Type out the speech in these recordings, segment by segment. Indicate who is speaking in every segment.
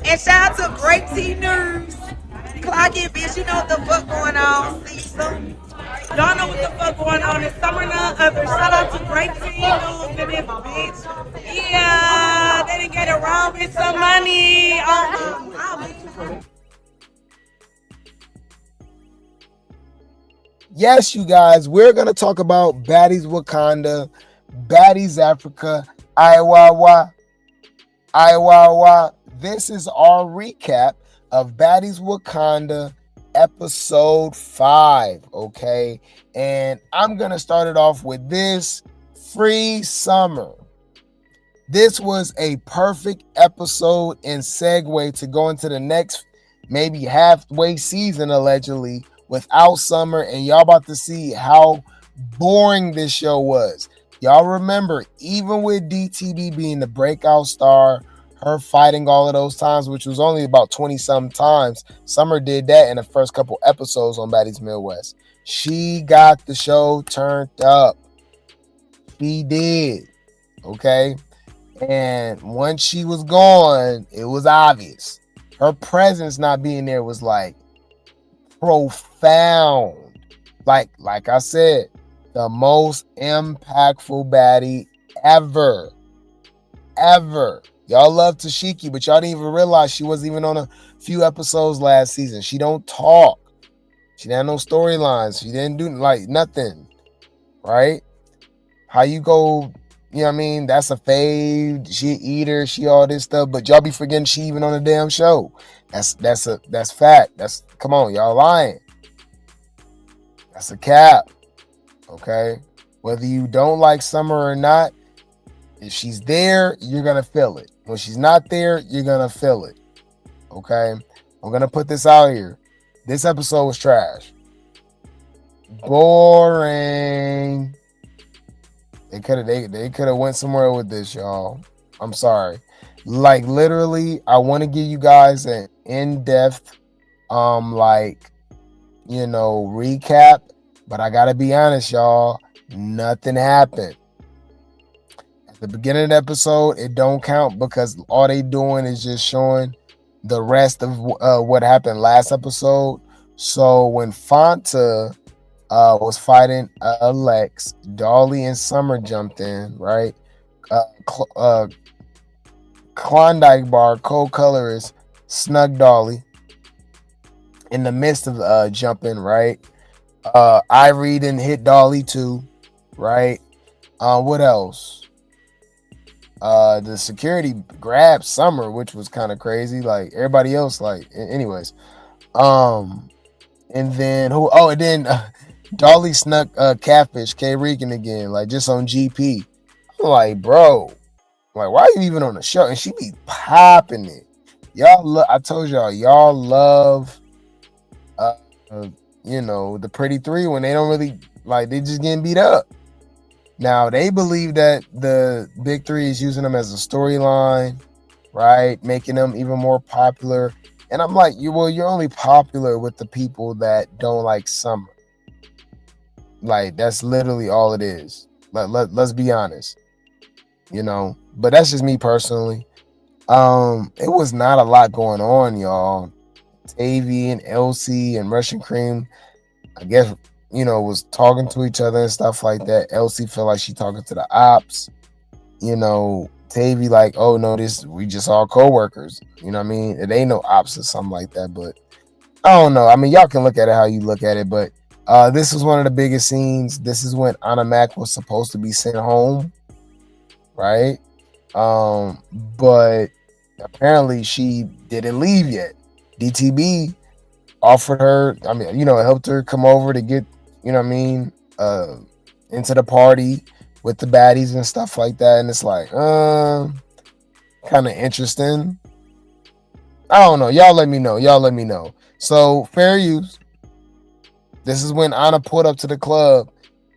Speaker 1: And shout out to Grape News. Clock it, bitch. You know what the fuck going on. See some. Y'all know what the fuck going on. It's summer none other. Shout out to Grape News and this bitch. Yeah, they didn't get it wrong with some money.
Speaker 2: Yes, you guys, we're going to talk about Baddies Wakanda, Baddies Africa, Iwawa, Iwawa. This is our recap of Baddies Wakanda episode 5, okay? And I'm going to start it off with this free summer. This was a perfect episode and segue to go into the next maybe halfway season, allegedly, without Summer, and y'all about to see how boring this show was. Y'all remember, even with DTB being the breakout star, her fighting all of those times, which was only about 20-some times, Summer did that in the first couple episodes on Baddies Midwest. She got the show turned up. She did, okay? And once she was gone, it was obvious. Her presence not being there was like profound. Like I said, the most impactful baddie ever. Y'all love Tesehki, but y'all didn't even realize she wasn't even on a few episodes last season. She don't talk. She didn't have no storylines. She didn't do like nothing. Right? How you go, you know what I mean? That's a fave. She eater, she all this stuff, but y'all be forgetting she even on the damn show. That's fact. Come on, y'all lying. That's a cap. Okay? Whether you don't like Summer or not, if she's there, you're gonna feel it. When she's not there, you're gonna feel it. Okay? I'm gonna put this out here. This episode was trash. Boring. They could have went somewhere with this, y'all. I'm sorry. Like literally, I want to give you guys an in-depth recap, but I gotta be honest, y'all, nothing happened. At the beginning of the episode, it don't count because all they doing is just showing the rest of what happened last episode. So when Fanta was fighting Lex, Dolly and Summer jumped in, right? Klondike Bar co-colorist snug Dolly in the midst of jumping, right? Ivory didn't hit Dolly too, right? What else? The security grabbed Summer, which was kind of crazy. Like everybody else, like anyways. And then Dolly snuck Catfish K Regan again, like just on GP. I'm like, bro, like why are you even on the show? And she be popping it. Y'all, I told y'all love, the pretty three when they don't really like they just getting beat up. Now they believe that the big three is using them as a storyline, right? Making them even more popular. And I'm like, you're only popular with the people that don't like Summer. Like that's literally all it is. Let's be honest, But that's just me personally. It was not a lot going on, y'all. Tavy and Elsie and Russian Cream, I guess, was talking to each other and stuff like that. Elsie feel like she talking to the ops. Tavy like, oh no, we just all co-workers. You know what I mean? It ain't no ops or something like that. But I don't know. I mean, y'all can look at it how you look at it, but this was one of the biggest scenes. This is when Ahna Mac was supposed to be sent home, right? But apparently she didn't leave yet. DTB offered her, helped her come over to get, into the party with the baddies and stuff like that. And it's like, kind of interesting. I don't know. Y'all let me know. So fair use. This is when Ahna pulled up to the club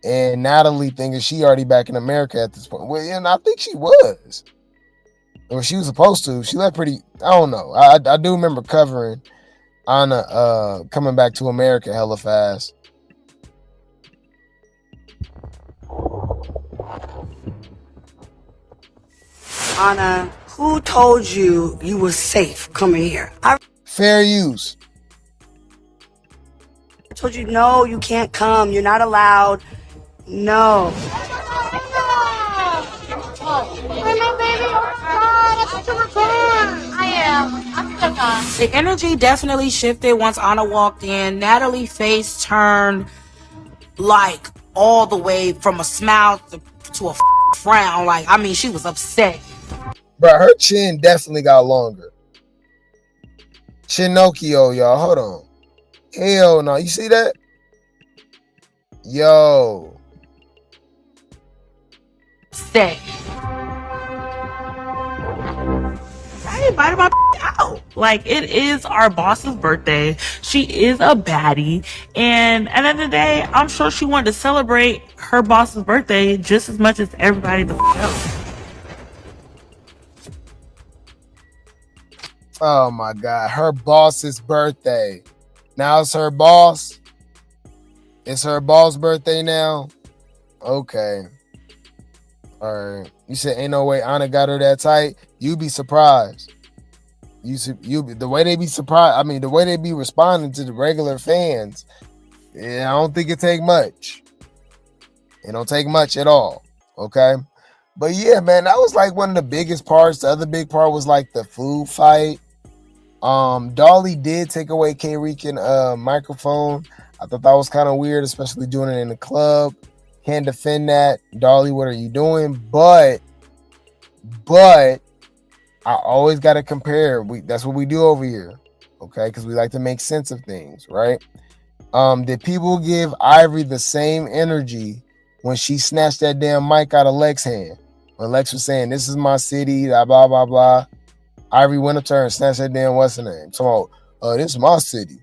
Speaker 2: and Natalie thinking she already back in America at this point. Well, and I think she was. Or she was supposed to. She left pretty, I don't know. I do remember covering Ahna coming back to America hella fast.
Speaker 1: Ahna,
Speaker 3: Who told you you were safe coming here? I
Speaker 2: Fair use.
Speaker 3: told you, no, you can't come. You're not allowed. No.
Speaker 1: The energy definitely shifted once Ahna walked in. Natalie's face turned like all the way from a smile to a frown. Like, I mean, she was upset.
Speaker 2: Bro, her chin definitely got longer. Chinocchio, y'all. Hold on. Hell no. You see that? Yo.
Speaker 1: Upset. I invited my out. Like, it is our boss's birthday. She is a baddie. And at the end of the day, I'm sure she wanted to celebrate her boss's birthday just as much as everybody else.
Speaker 2: Oh my God. Her boss's birthday. Now it's her boss. It's her boss' birthday now. Okay. All right. You said ain't no way Ahna got her that tight. You be surprised. The way they be surprised. I mean, the way they be responding to the regular fans. Yeah, I don't think it take much. It don't take much at all. Okay. But yeah, man, that was like one of the biggest parts. The other big part was like the food fight. Dolly did take away K-Rican microphone. I thought that was kind of weird, especially doing it in the club. Can't defend that. Dolly, what are you doing? But I always got to compare. That's what we do over here. Okay, because we like to make sense of things, right? Did people give Ivory the same energy when she snatched that damn mic out of Lex's hand? When Lex was saying, "This is my city," blah, blah, blah, blah. Ivory went up to her and snatched that damn what's her name? So, this is my city.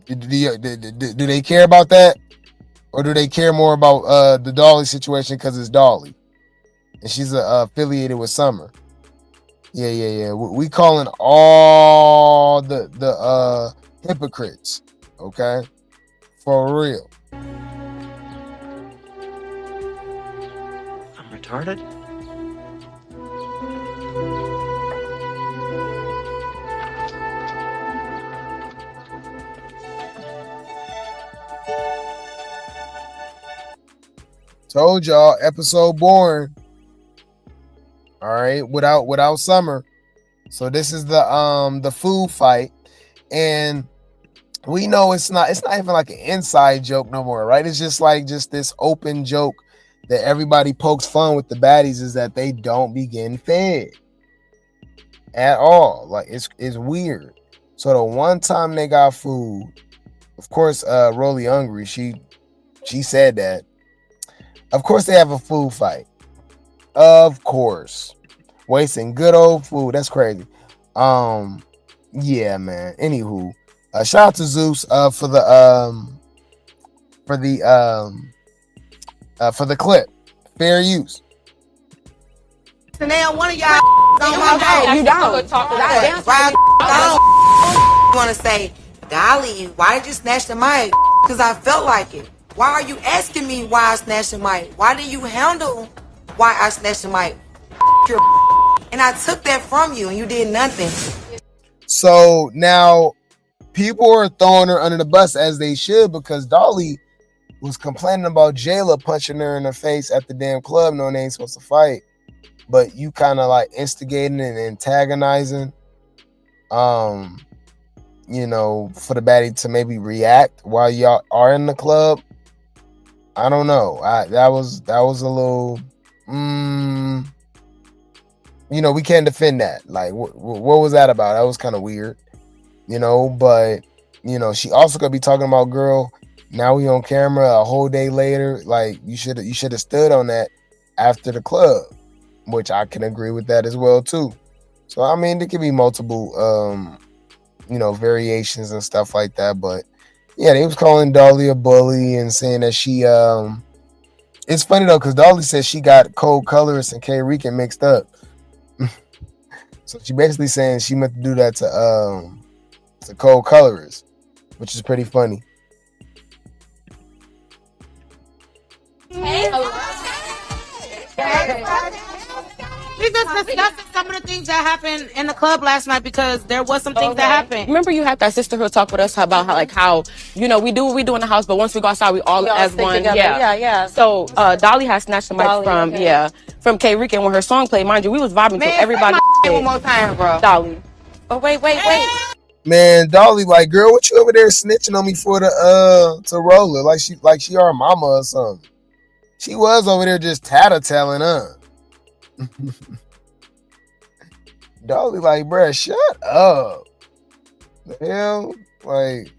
Speaker 2: Do they care about that? Or do they care more about the Dolly situation because it's Dolly? And she's affiliated with Summer. Yeah. We calling all the hypocrites. Okay? For real.
Speaker 4: I'm retarded?
Speaker 2: Told y'all, episode born. All right, without Summer. So this is the food fight, and we know it's not even like an inside joke no more, right? It's just this open joke that everybody pokes fun with the baddies is that they don't be getting fed at all. Like it's weird. So the one time they got food, of course, Rollie hungry. She said that. Of course, they have a food fight. Of course, wasting good old food. That's crazy. Yeah, man. Anywho, shout out to Zeus for the clip. Fair use.
Speaker 5: So now one of y'all on my day.
Speaker 6: You don't.
Speaker 5: Why you want to say, Dolly, why did you snatch the mic? Because I felt like it. Why are you asking me why I snatched the mic? Why didn't you handle why I snatched the mic? And I took that from you and you did nothing.
Speaker 2: So now people are throwing her under the bus as they should, because Dolly was complaining about Jayla punching her in the face at the damn club knowing they ain't supposed to fight. But you kind of like instigating and antagonizing, for the baddie to maybe react while y'all are in the club. I don't know. That was a little, we can't defend that. Like, what was that about? That was kind of weird, but, she also could be talking about, girl, now we on camera a whole day later. Like, you should have stood on that after the club, which I can agree with that as well, too. So, I mean, there could be multiple, variations and stuff like that, but yeah, they was calling Dolly a bully and saying that she, it's funny though, because Dolly said she got cold colorist and K-Rican mixed up. So she basically saying she meant to do that to cold colorist, which is pretty funny.
Speaker 6: Hey,
Speaker 5: just discussing some of the things that happened in the club last night because there was some things that happened.
Speaker 4: Remember, you had that sisterhood talk with us about how we do what we do in the house, but once we go outside, we all as one.
Speaker 6: Together. Yeah.
Speaker 4: So Dolly has snatched the mic from K. Rick, and when her song played, mind you, we was vibing to everybody.
Speaker 5: One more time, bro.
Speaker 4: Dolly.
Speaker 6: But wait.
Speaker 2: Man, Dolly, like, girl, what you over there snitching on me for to Rollie? Like she our mama or something. She was over there just tattletelling, huh? Dolly, like, bruh, shut up. The hell? Like,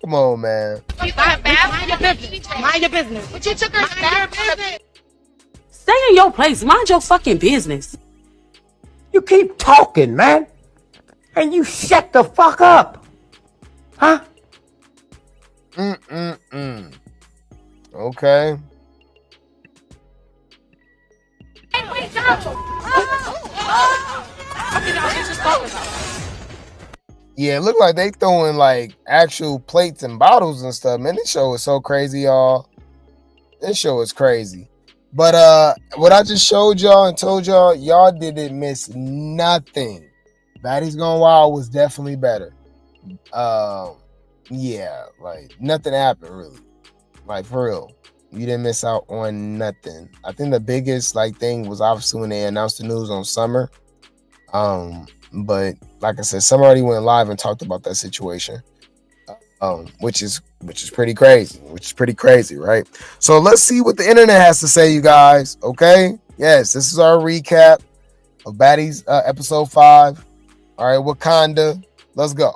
Speaker 2: come on, man.
Speaker 5: Mind your business. But you took her business.
Speaker 6: Stay in your place. Mind your fucking business.
Speaker 7: You keep talking, man. And you shut the fuck up. Huh?
Speaker 2: Okay. Yeah, it looked like they throwing like actual plates and bottles and stuff. Man, this show is so crazy, y'all. This show is crazy. But what I just showed y'all and told y'all didn't miss nothing. Baddies Gone Wild was definitely better. Yeah, like nothing happened really. Like for real. You didn't miss out on nothing. I think the biggest thing was obviously when they announced the news on Summer. But like I said, Summer already went live and talked about that situation. Which is pretty crazy, right? So let's see what the internet has to say, you guys. Okay. Yes, this is our recap of Baddies episode 5. All right, Wakanda. Let's go.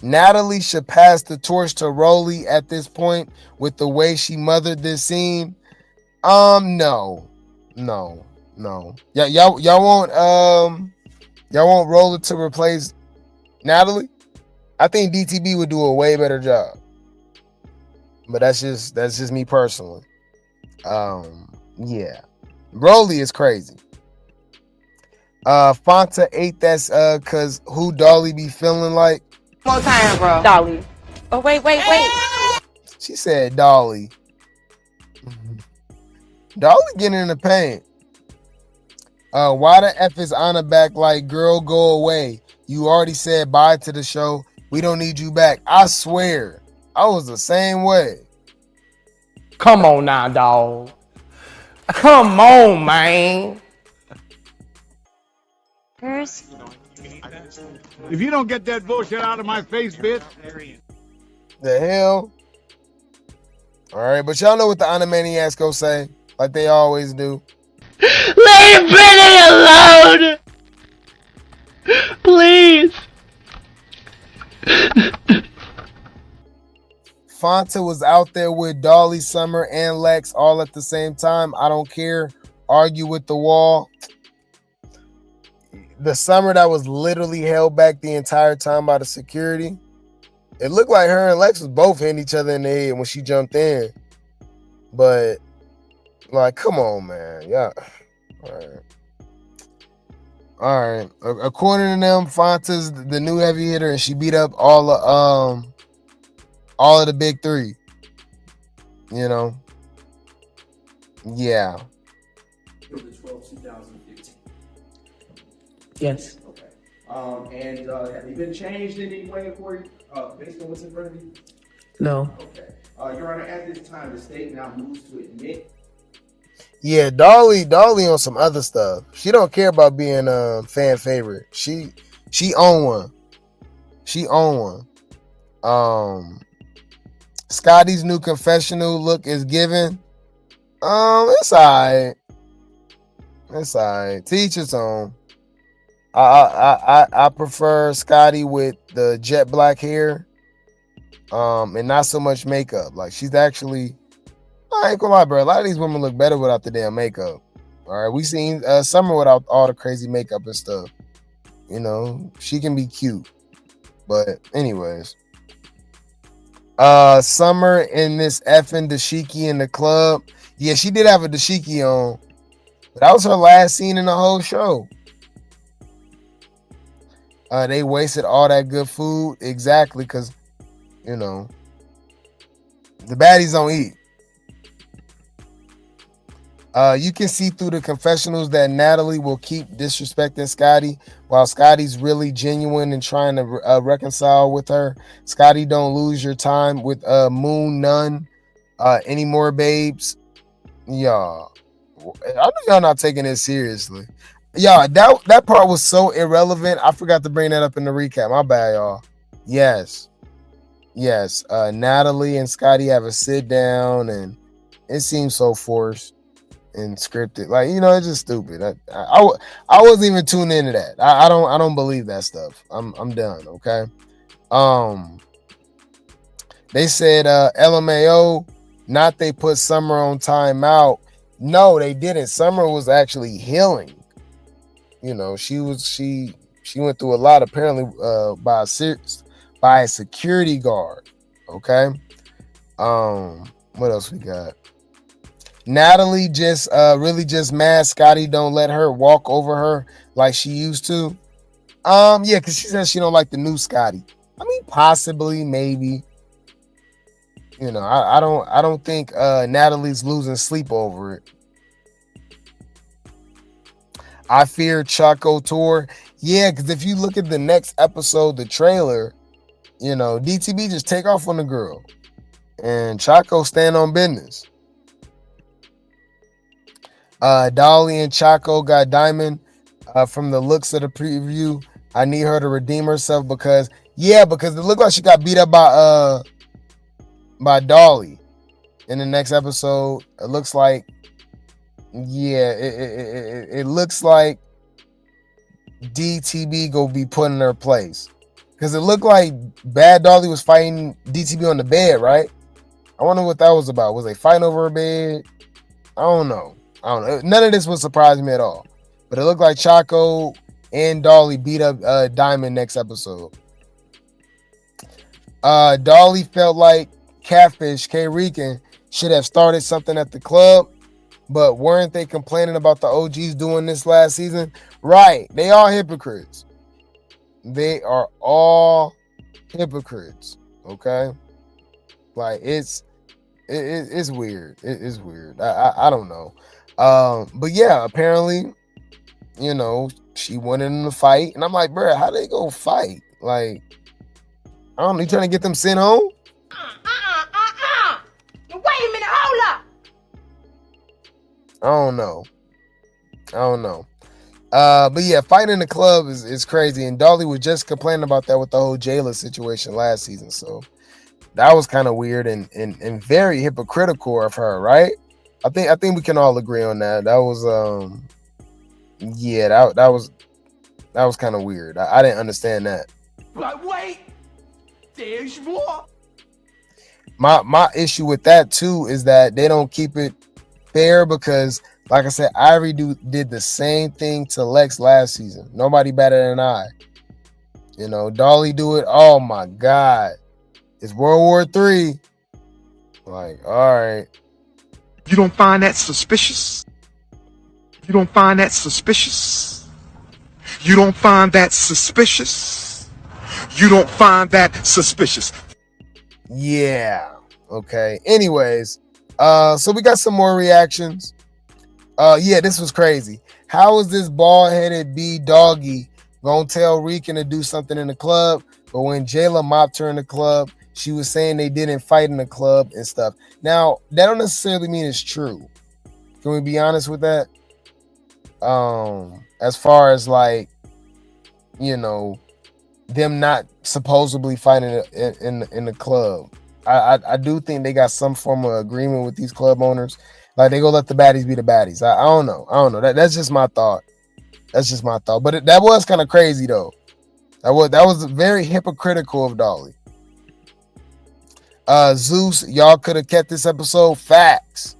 Speaker 2: Natalie should pass the torch to Rollie at this point with the way she mothered this scene. No. Yeah, y'all want Rollie to replace Natalie? I think DTB would do a way better job. But that's just me personally. Yeah. Rollie is crazy. Fanta ate that's cause who Dolly be feeling like.
Speaker 5: One more time, bro.
Speaker 4: Dolly.
Speaker 6: Oh, wait.
Speaker 2: She said Dolly. Dolly getting in the paint. Why the F is Ahna back like, girl, go away. You already said bye to the show. We don't need you back. I swear. I was the same way.
Speaker 7: Come on now, dog. Come on, man.
Speaker 8: If you don't get that bullshit out of my face, bitch.
Speaker 2: The hell? All right, but y'all know what the Animaniacs go say, like they always do.
Speaker 9: Leave Brittany alone! Please!
Speaker 2: Fanta was out there with Dolly, Summer, and Lex all at the same time. I don't care. Argue with the wall. The Summer that was literally held back the entire time by the security. It looked like her and Lex was both hitting each other in the head when she jumped in. But, like, come on, man. Yeah. All right. According to them, Fanta's the new heavy hitter, and she beat up all of the big three. You know? Yeah.
Speaker 10: October 12, 2015.
Speaker 7: Yes.
Speaker 10: Okay. And have they been changed in any way for you, based on what's in front of you?
Speaker 7: No.
Speaker 10: Okay. Your Honor, at this time, the state now moves to admit.
Speaker 2: Yeah, Dolly on some other stuff. She don't care about being a fan favorite. She own one. Scotty's new confessional look is given. It's alright. To each its own. I prefer Scotty with the jet black hair. And not so much makeup. Like she's actually, I ain't gonna lie, bro. A lot of these women look better without the damn makeup. All right, we seen Summer without all the crazy makeup and stuff. You know, she can be cute. But anyways, Summer in this effing dashiki in the club. Yeah, she did have a dashiki on, but that was her last scene in the whole show. They wasted all that good food exactly because, you know, the baddies don't eat. You can see through the confessionals that Natalie will keep disrespecting Scotty while Scotty's really genuine and trying to reconcile with her. Scotty, don't lose your time with Moon None anymore, babes. Y'all, I know y'all not taking this seriously. Y'all, that part was so irrelevant. I forgot to bring that up in the recap. My bad, y'all. Yes. Natalie and Scotty have a sit down, and it seems so forced and scripted. Like, it's just stupid. I wasn't even tuned into that. I don't believe that stuff. I'm done. Okay. They said LMAO, not they put Summer on timeout. No, they didn't. Summer was actually healing. She went through a lot apparently by a security guard. Okay. What else we got? Natalie just really just mad Scotty don't let her walk over her like she used to. Yeah, because she says she don't like the new Scotty. I mean, possibly, maybe. I don't think Natalie's losing sleep over it. I fear Chaco tour. Yeah, because if you look at the next episode, the trailer, DTB just take off on the girl. And Chaco stand on business. Dolly and Chaco got Diamond from the looks of the preview. I need her to redeem herself because it looked like she got beat up by Dolly in the next episode. It looks like, it looks like DTB go be put in her place. Because it looked like Bad Dolly was fighting DTB on the bed, right? I wonder what that was about. Was they fighting over her bed? I don't know. None of this would surprise me at all. But it looked like Chaco and Dolly beat up Diamond next episode. Dolly felt like Catfish, K-Rican, should have started something at the club. But weren't they complaining about the OGs doing this last season? Right. They are hypocrites. They are all hypocrites. Okay? Like, it's weird. It's weird. I don't know. But yeah, apparently, she went in the fight. And I'm like, bro, how they go fight? Like, I don't know. You trying to get them sent home?
Speaker 5: Wait a minute, hold up.
Speaker 2: I don't know. But yeah, fighting in the club is crazy. And Dolly was just complaining about that with the whole jailer situation last season. So that was kind of weird and very hypocritical of her, right? I think we can all agree on that. That was that was kind of weird. I didn't understand that.
Speaker 7: But wait, there's more.
Speaker 2: My issue with that too is that they don't keep it fair because, like I said, Ivory did the same thing to Lex last season. Nobody better than I. Dolly do it. Oh my God. It's World War III. Like, all right.
Speaker 11: You don't find that suspicious? You don't find that suspicious? You don't find that suspicious? You don't find that suspicious?
Speaker 2: Yeah. Okay. Anyways, so we got some more reactions. Yeah, this was crazy. How is this bald-headed B doggy gonna tell Rican to do something in the club? But when Jayla mopped her in the club, she was saying they didn't fight in the club and stuff. Now, that don't necessarily mean it's true. Can we be honest with that? As far as like, them not supposedly fighting in the club. I do think they got some form of agreement with these club owners. Like, they go let the baddies be the baddies. I don't know. That's just my thought. But that was kind of crazy though. That was very hypocritical of Dolly. Zeus, y'all could have kept this episode. Facts.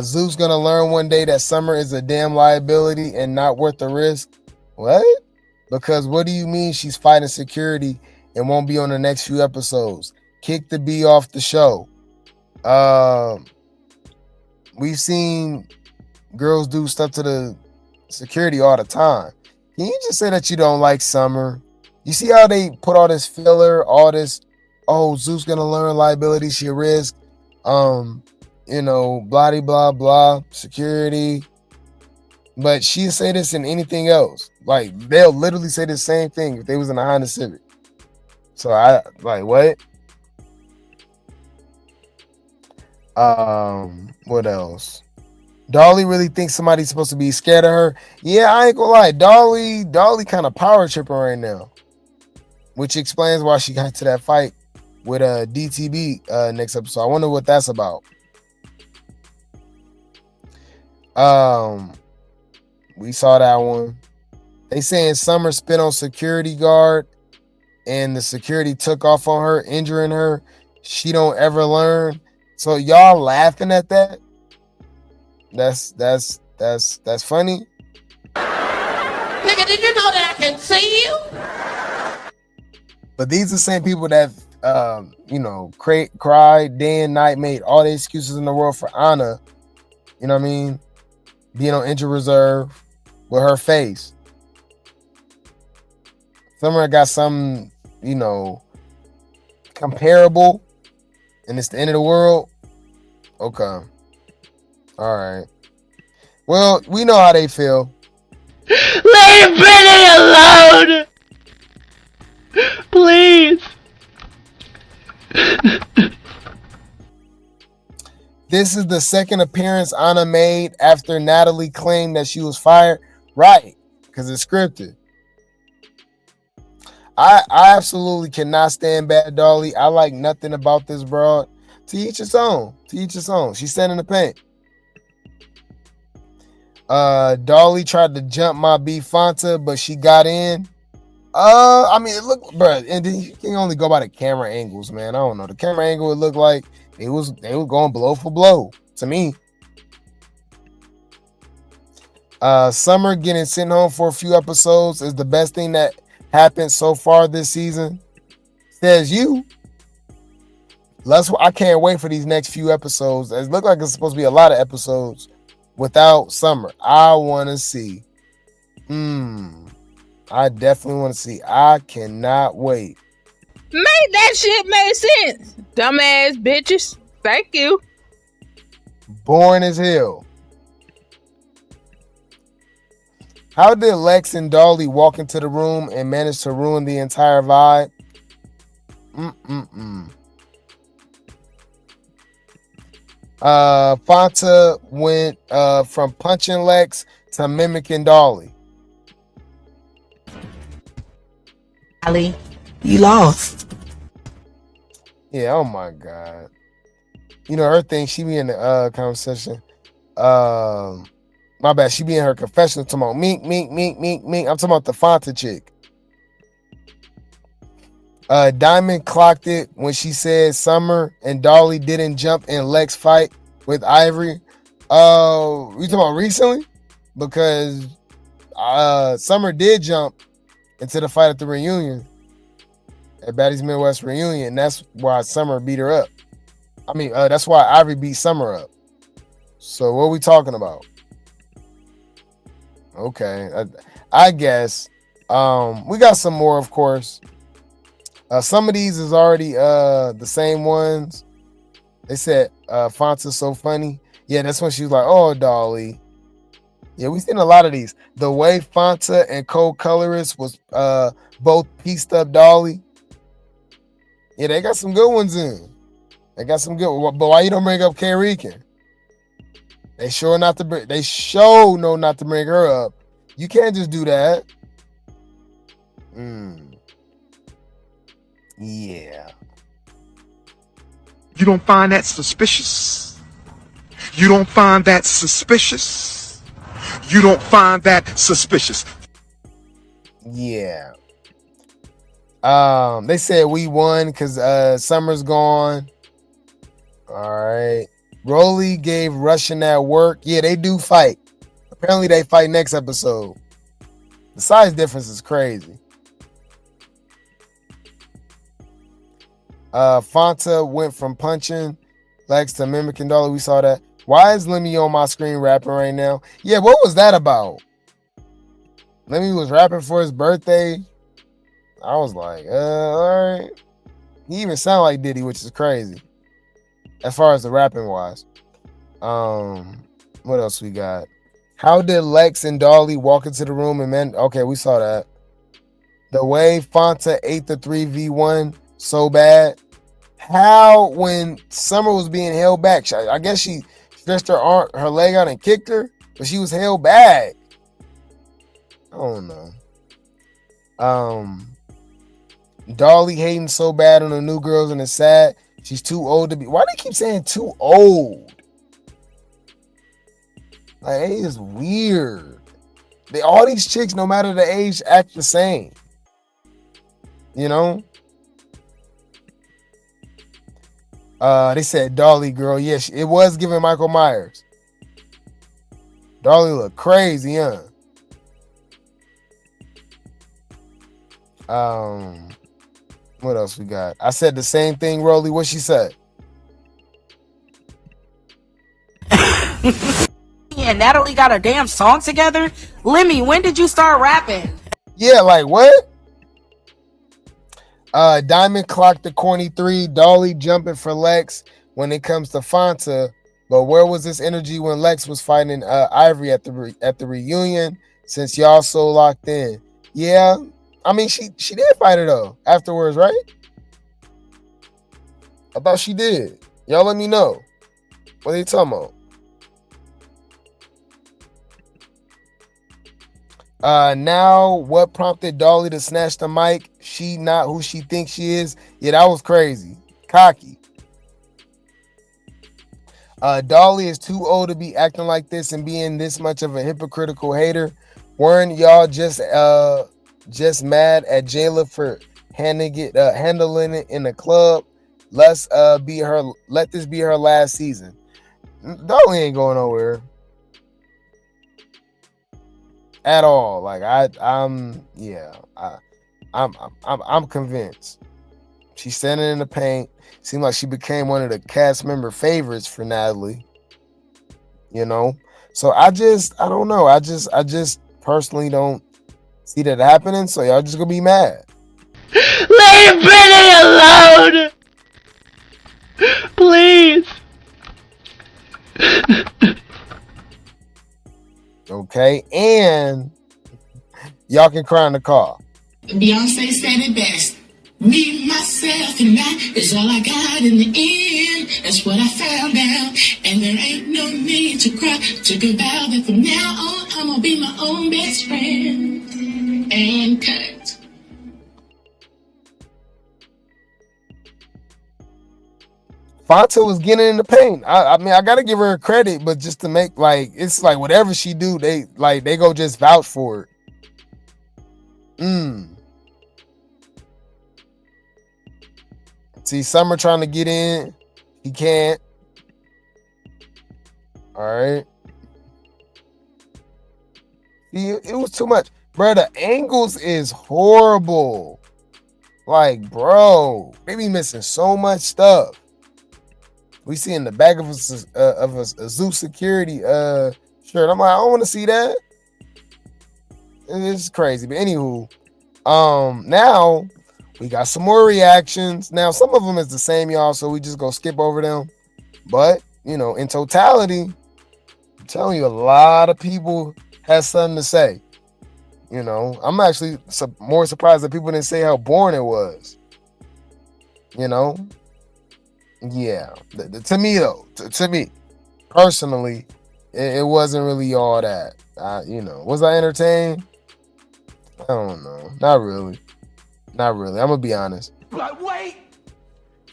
Speaker 2: Zeus gonna learn one day that Summer is a damn liability and not worth the risk. What? Because what do you mean she's fighting security and won't be on the next few episodes? Kick the B off the show. We've seen girls do stuff to the security all the time. Can you just say that you don't like Summer? You see how they put all this filler, all this, oh, Zeus gonna learn liability, she risk. blah blah blah, security. But she'd say this in anything else. Like, they'll literally say the same thing if they was in a Honda Civic. So I like, what? What else? Dolly really thinks somebody's supposed to be scared of her. Yeah, I ain't gonna lie. Dolly kind of power tripping right now, which explains why she got to that fight with DTB next episode. I wonder what that's about. We saw that one. They saying Summer spit on security guard and the security took off on her, injuring her. She don't ever learn. So y'all laughing at that? That's funny.
Speaker 9: Nigga, did you know that I can see you?
Speaker 2: But these are the same people that cried day and night, made all the excuses in the world for Ahna. You know what I mean? Being on injured reserve with her face. Summer got some, comparable, and it's the end of the world. Okay. All right. Well, we know how they feel.
Speaker 9: Leave Brittany alone! Please.
Speaker 2: This is the second appearance Ahna made after Natalie claimed that she was fired. Right, because it's scripted. I absolutely cannot stand Bad Dolly. I like nothing about this broad. To each its own. To each its own. She's standing in the paint. Dolly tried to jump my B Fanta, but she got in. It looked, bro, and then you can only go by the camera angles, man. I don't know. The camera angle, it looked like they were going blow for blow to me. Summer getting sent home for a few episodes is the best thing that happened so far this season. Says you. I can't wait for these next few episodes. It looks like it's supposed to be a lot of episodes without Summer. I want to see. I definitely want to see. I cannot wait.
Speaker 12: Make that shit make sense. Dumbass bitches. Thank you.
Speaker 2: Boring as hell. How did Lex and Dolly walk into the room and manage to ruin the entire vibe? Fanta went from punching Lex to mimicking Dolly.
Speaker 5: Dolly, you lost.
Speaker 2: Yeah, oh my God. Her thing, she be in the conversation. My bad, she be in her confessional talking about mink. I'm talking about the Fanta chick. Diamond clocked it when she said Summer and Dolly didn't jump in Lex fight with Ivory. You talking about recently? Because Summer did jump into the fight at the reunion, at Baddies Midwest reunion, and that's why Summer beat her up. That's why Ivory beat Summer up. So what are we talking about? Okay, I guess. We got some more, of course. Some of these is already the same ones. They said Fanta's so funny. Yeah, that's when she was like, oh, Dolly. Yeah, we've seen a lot of these. The way Fanta and co-colorist was both pieced up Dolly. Yeah, they got some good ones in. They got some good. But why you don't bring up K Rican? They know not to bring her up. You can't just do that. Yeah.
Speaker 11: You don't find that suspicious? You don't find that suspicious? You don't find that suspicious?
Speaker 2: Yeah. They said we won because Summer's gone. All right. Rollie gave Russian that work. Yeah, they do fight. Apparently they fight next episode. The size difference is crazy. Fanta went from punching Lex to mimicking Dolly. We saw that. Why is Lemmy on my screen rapping right now? Yeah, what was that about? Lemmy was rapping for his birthday. I was like, all right. He even sounded like Diddy, which is crazy. As far as the rapping wise. What else we got? How did Lex and Dolly walk into the room and men? Okay, we saw that. The way Fanta ate the 3v1 so bad. How when Summer was being held back? I guess she stretched her leg out and kicked her, but she was held back. I don't know. Dolly hating so bad on the new girls and it's sad. She's too old to be. Why do they keep saying too old? Like, it is weird. All these chicks, no matter the age, act the same. You know? They said Dolly girl. Yes, it was giving Michael Myers. Dolly look crazy, huh? What else we got? I said the same thing, Rollie. What she said?
Speaker 3: And Natalie got a damn song together? Lemmy, when did you start rapping?
Speaker 2: Yeah, like what? Diamond clocked the corny 3. Dolly jumping for Lex when it comes to Fanta. But where was this energy when Lex was fighting Ivory at the reunion? Since y'all so locked in. Yeah, I mean she did fight her though afterwards, right? I thought she did. Y'all let me know. What are you talking about? Now what prompted Dolly to snatch the mic? She not who she thinks she is. Yeah, that was crazy. Cocky. Dolly is too old to be acting like this and being this much of a hypocritical hater. Weren't y'all just mad at Jayla for handling it in the club? Let this be her last season. Dolly ain't going nowhere at all. Like I'm convinced. She's standing in the paint. Seemed like she became one of the cast member favorites for Natalie. You know, so I don't know. I just personally don't see that happening. So y'all just gonna be mad.
Speaker 13: Leave Brittany alone, please.
Speaker 2: Okay, and y'all can cry in the car.
Speaker 14: Beyonce said it best. Me, myself, and I is all I got in the end. That's what I found out. And there ain't no need to cry. Took a vow that from now on, I'm gonna be my own best friend. And cut.
Speaker 2: Fanta was getting in the paint. I mean, I gotta give her credit, but just to make it's like whatever she do, they go just vouch for it. See, Summer trying to get in, he can't. All right. See, it was too much, bro. The angles is horrible. Like, bro, they be missing so much stuff. We see in the back of a Zeus security shirt. I'm like, I don't want to see that. It's crazy. But anywho, now we got some more reactions. Now, some of them is the same, y'all, so we just go skip over them. But, you know, in totality, I'm telling you, a lot of people has something to say. You know, I'm actually more surprised that people didn't say how boring it was. You know? Yeah. To me, though, to me, personally, it wasn't really all that. You know, was I entertained? I don't know. Not really. Not really. I'm going to be honest.
Speaker 7: But wait,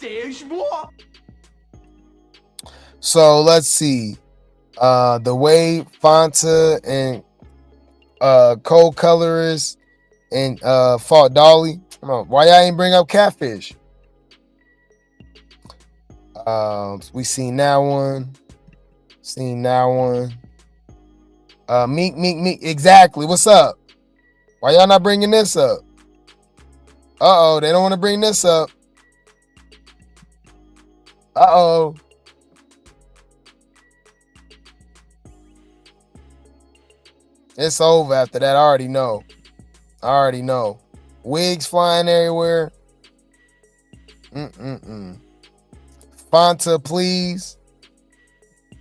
Speaker 7: there's more.
Speaker 2: So let's see. The way Fanta and co-colorist and fought Dolly. Come on, why y'all ain't bring up Catfish? We seen that one. Meek. Exactly. What's up? Why y'all not bringing this up? Uh-oh, they don't want to bring this up. Uh-oh. It's over after that. I already know. Wigs flying everywhere. Fanta, please.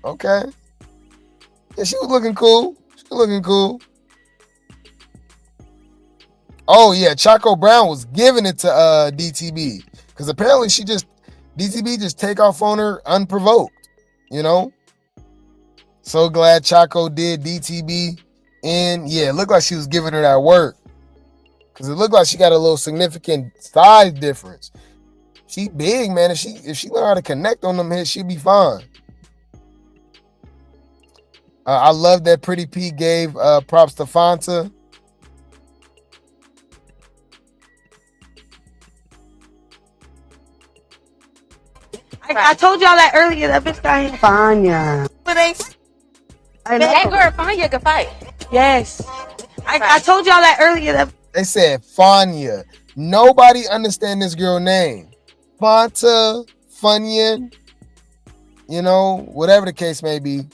Speaker 2: Okay. Yeah, she was looking cool. She was looking cool. Oh yeah, Chaco Brown was giving it to DTB because apparently DTB just take off on her unprovoked. You know. So glad Chaco did DTB, and yeah, it looked like she was giving her that work because it looked like she got a little significant size difference. She big, man. If she learn how to connect on them hits, she'll be fine. I love that Pretty P gave props to Fanta.
Speaker 3: I told y'all that earlier. That bitch got hit. Fanya.
Speaker 4: That girl Fanya can fight.
Speaker 3: Yes. I told y'all that earlier.
Speaker 2: They said Fanya. Nobody understand this girl name. Fanta, Funyun, you know, whatever the case may be.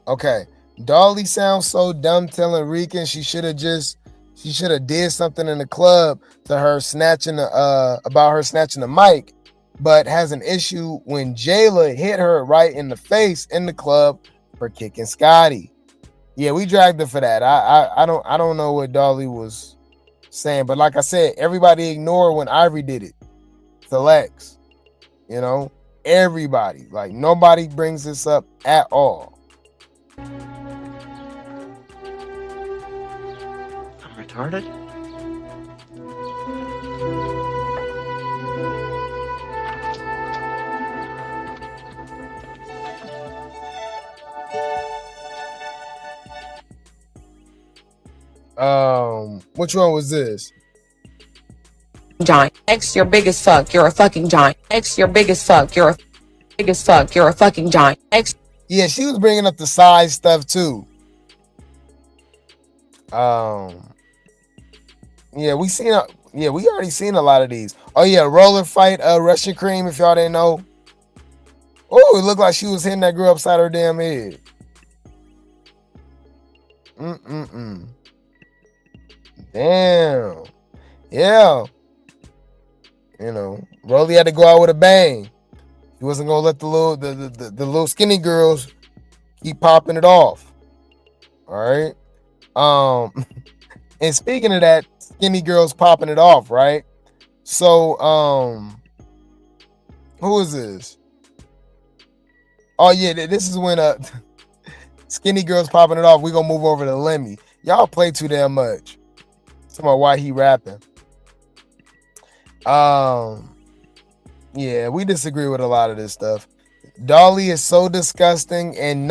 Speaker 2: Okay. Dolly sounds so dumb telling Rican she should have did something in the club to her snatching about her snatching the mic, but has an issue when Jayla hit her right in the face in the club for kicking Scotty. Yeah, we dragged her for that. I don't know what Dolly was saying, but like I said, everybody ignored when Ivory did it to Lex. You know, everybody, like nobody brings this up at all.
Speaker 13: I'm retarded?
Speaker 2: Which one was this?
Speaker 4: Giant. X, you're big as fuck. You're a fucking giant. X, you're big as fuck. You're a big as fuck. You're a fucking giant. X.
Speaker 2: Yeah, she was bringing up the size stuff too. Yeah, we already seen a lot of these. Oh yeah, roller fight, Russian cream. If y'all didn't know. Oh, it looked like she was hitting that girl upside her damn head. Damn. Yeah. You know, Rollie had to go out with a bang. He wasn't gonna let the little skinny girls keep popping it off. All right. And speaking of that, skinny girls popping it off, right? So, who is this? Oh yeah, this is when skinny girls popping it off. We gonna move over to Lemmy. Y'all play too damn much. Talking about why he rapping. Yeah, we disagree with a lot of this stuff. Dolly is so disgusting and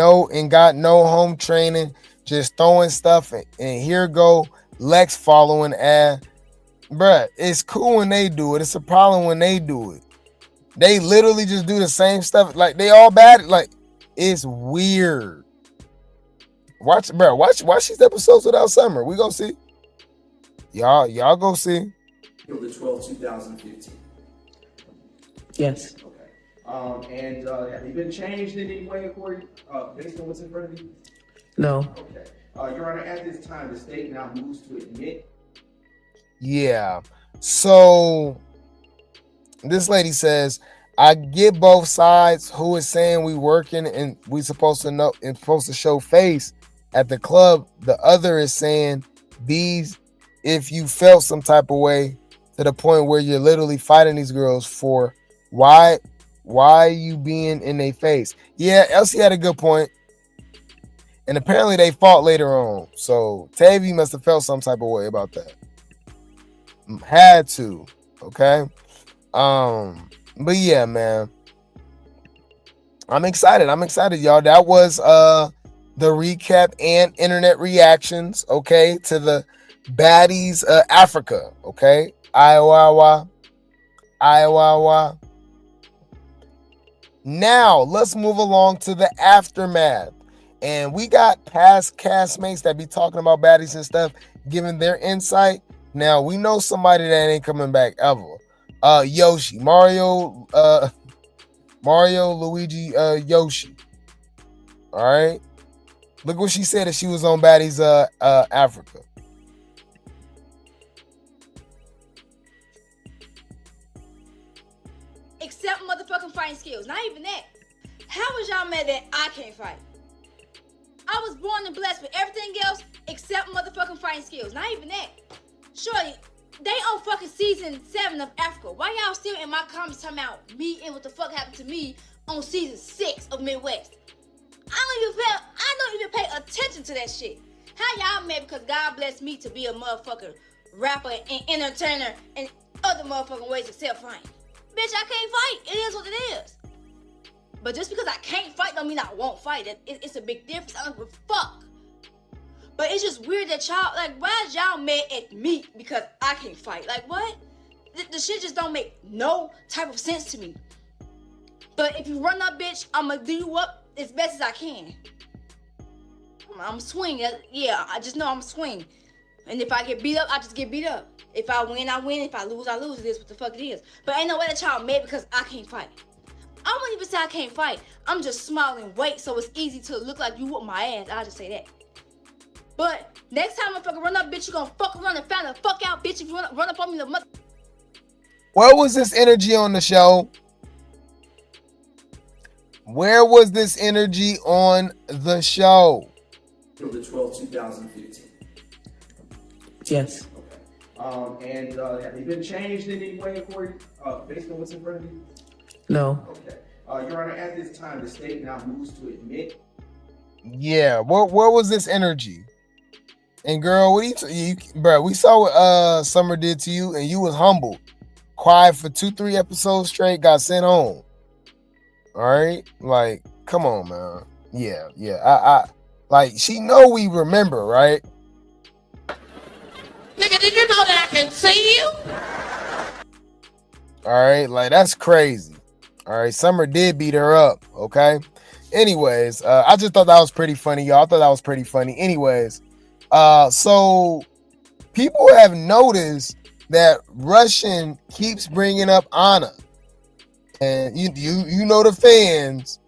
Speaker 2: got no home training, just throwing stuff and here go Lex following ad. Bruh, it's cool when they do it. It's a problem when they do it. They literally just do the same stuff. Like they all bad. Like it's weird. Watch these episodes without Summer. We gonna see. Y'all go see.
Speaker 10: The 12th, 2015.
Speaker 6: Yes.
Speaker 10: Okay. And have you been changed in any way according based on what's in front of you?
Speaker 6: No.
Speaker 10: Okay. Your Honor, at this time, the state now moves to admit.
Speaker 2: Yeah. So this lady says, I get both sides. Who is saying we working and we supposed to know and supposed to show face at the club. The other is saying these, if you felt some type of way to the point where you're literally fighting these girls for why you being in their face. Yeah, Elsie had a good point. And apparently they fought later on. So Tavy must have felt some type of way about that. Had to. Okay. But yeah, man. I'm excited, y'all. That was the recap and internet reactions, okay, to the Baddies Africa, okay? Iowa. Now, let's move along to the aftermath. And we got past castmates that be talking about Baddies and stuff, giving their insight. Now, we know somebody that ain't coming back ever. Yoshi, Mario, Luigi, Yoshi. All right. Look what she said that she was on Baddies Africa.
Speaker 15: Except motherfucking fighting skills. Not even that. How was y'all mad that I can't fight? I was born and blessed with everything else except motherfucking fighting skills. Not even that. Shorty, they on fucking season 7 of Africa. Why y'all still in my comments talking about me and what the fuck happened to me on season 6 of Midwest? I don't even pay attention to that shit. How y'all mad because God blessed me to be a motherfucking rapper and entertainer and other motherfucking ways except fighting? Bitch, I can't fight. It is what it is. But just because I can't fight don't mean I won't fight. It's a big difference. I don't give a fuck. But it's just weird that y'all, like, why is y'all mad at me because I can't fight? Like, what? The shit just don't make no type of sense to me. But if you run up, bitch, I'ma do you up as best as I can. I'm swing. Yeah, I just know I'm swing. And if I get beat up, I just get beat up. If I win, I win. If I lose, I lose. It is what the fuck it is. But ain't no way that y'all mad because I can't fight. I wouldn't even say I can't fight. I'm just smiling weight, so it's easy to look like you whoop my ass. I'll just say that. But next time I fucking run up, bitch, you gonna fuck around and find the fuck out, bitch, if you run up on me, the mother.
Speaker 2: Where was this energy on the show? Where was this energy on the show?
Speaker 10: April the 12th, 2015.
Speaker 16: Yes.
Speaker 10: Okay. And have they been changed in any way for you, based on what's in front of you?
Speaker 16: No.
Speaker 10: Okay. Your Honor, at this time, the state now moves to admit.
Speaker 2: Yeah, where was this energy? And girl, what you bro? We saw what Summer did to you, and you was humbled, quiet for 2-3 episodes straight, got sent home. All right, like, come on, man. Yeah. I like, she know we remember, right?
Speaker 9: Nigga, did you know that I can see you?
Speaker 2: All right, like, that's crazy. All right, Summer did beat her up. Okay. Anyways, I just thought that was pretty funny, y'all. I thought that was pretty funny. Anyways, so people have noticed that Russian keeps bringing up Ahna, and you know the fans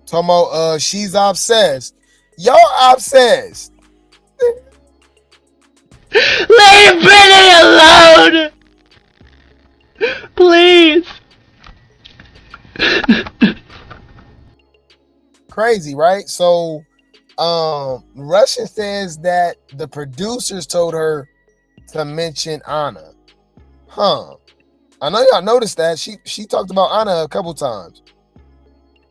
Speaker 2: talking about she's obsessed. Y'all obsessed.
Speaker 13: Leave Brittany alone! Please!
Speaker 2: Crazy, right? So Russian says that the producers told her to mention Ahna. I know y'all noticed that. She talked about Ahna a couple times.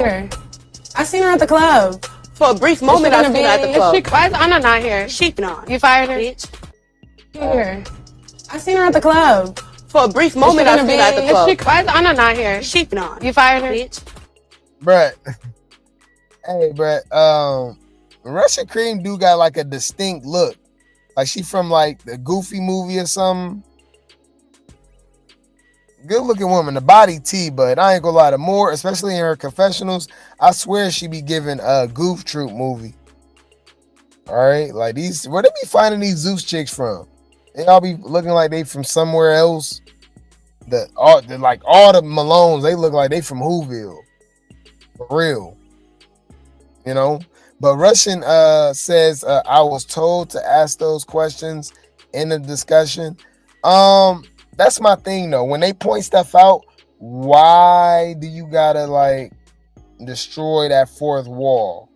Speaker 4: I seen her at the club. For a brief moment, I seen her at the club. Why is Ahna not here?
Speaker 3: She not.
Speaker 4: You fired her?
Speaker 3: Bitch.
Speaker 4: Here. I seen her at the club. For a brief moment, I seen her at the club. Why is Ahna not here?
Speaker 3: She not.
Speaker 4: You fired her?
Speaker 3: Bitch.
Speaker 2: Brett. Hey, Brett. Russian Cream do got like a distinct look. Like she from like the Goofy movie or something. Good looking woman, the body T, but I ain't gonna lie, to more, especially in her confessionals, I swear she be giving a Goof Troop movie. All right, like these, where they be finding these Zeus chicks from? They all be looking like they from somewhere else. All the Malones, they look like they from Whoville. For real. You know? But Russian says, I was told to ask those questions in the discussion. That's my thing though. When they point stuff out, why do you gotta like destroy that fourth wall?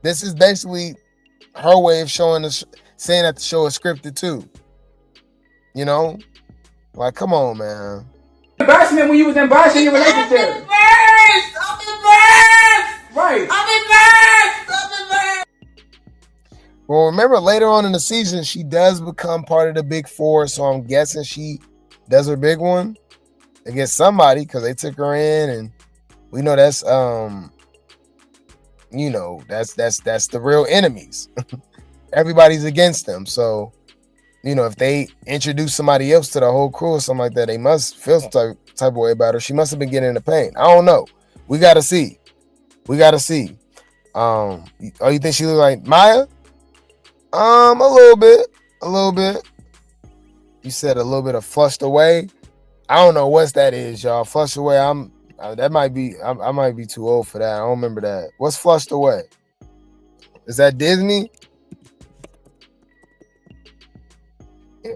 Speaker 2: This is basically her way of saying that the show is scripted too. You know? Like, come on, man.
Speaker 10: Embarrassment when you was embarrassed in your relationship. I'm embarrassed. Right. I'm embarrassed.
Speaker 2: Well, remember later on in the season, she does become part of the Big Four, so I'm guessing she does her big one against somebody because they took her in, and we know that's that's the real enemies. Everybody's against them, so if they introduce somebody else to the whole crew or something like that, they must feel some type of way about her. She must have been getting in the pain. I don't know. We gotta see. Oh, you think she look like Maya? A little bit. You said a little bit of Flushed Away. I don't know what that is, y'all. Flushed Away. I might be too old for that. I don't remember that. What's Flushed Away? Is that Disney?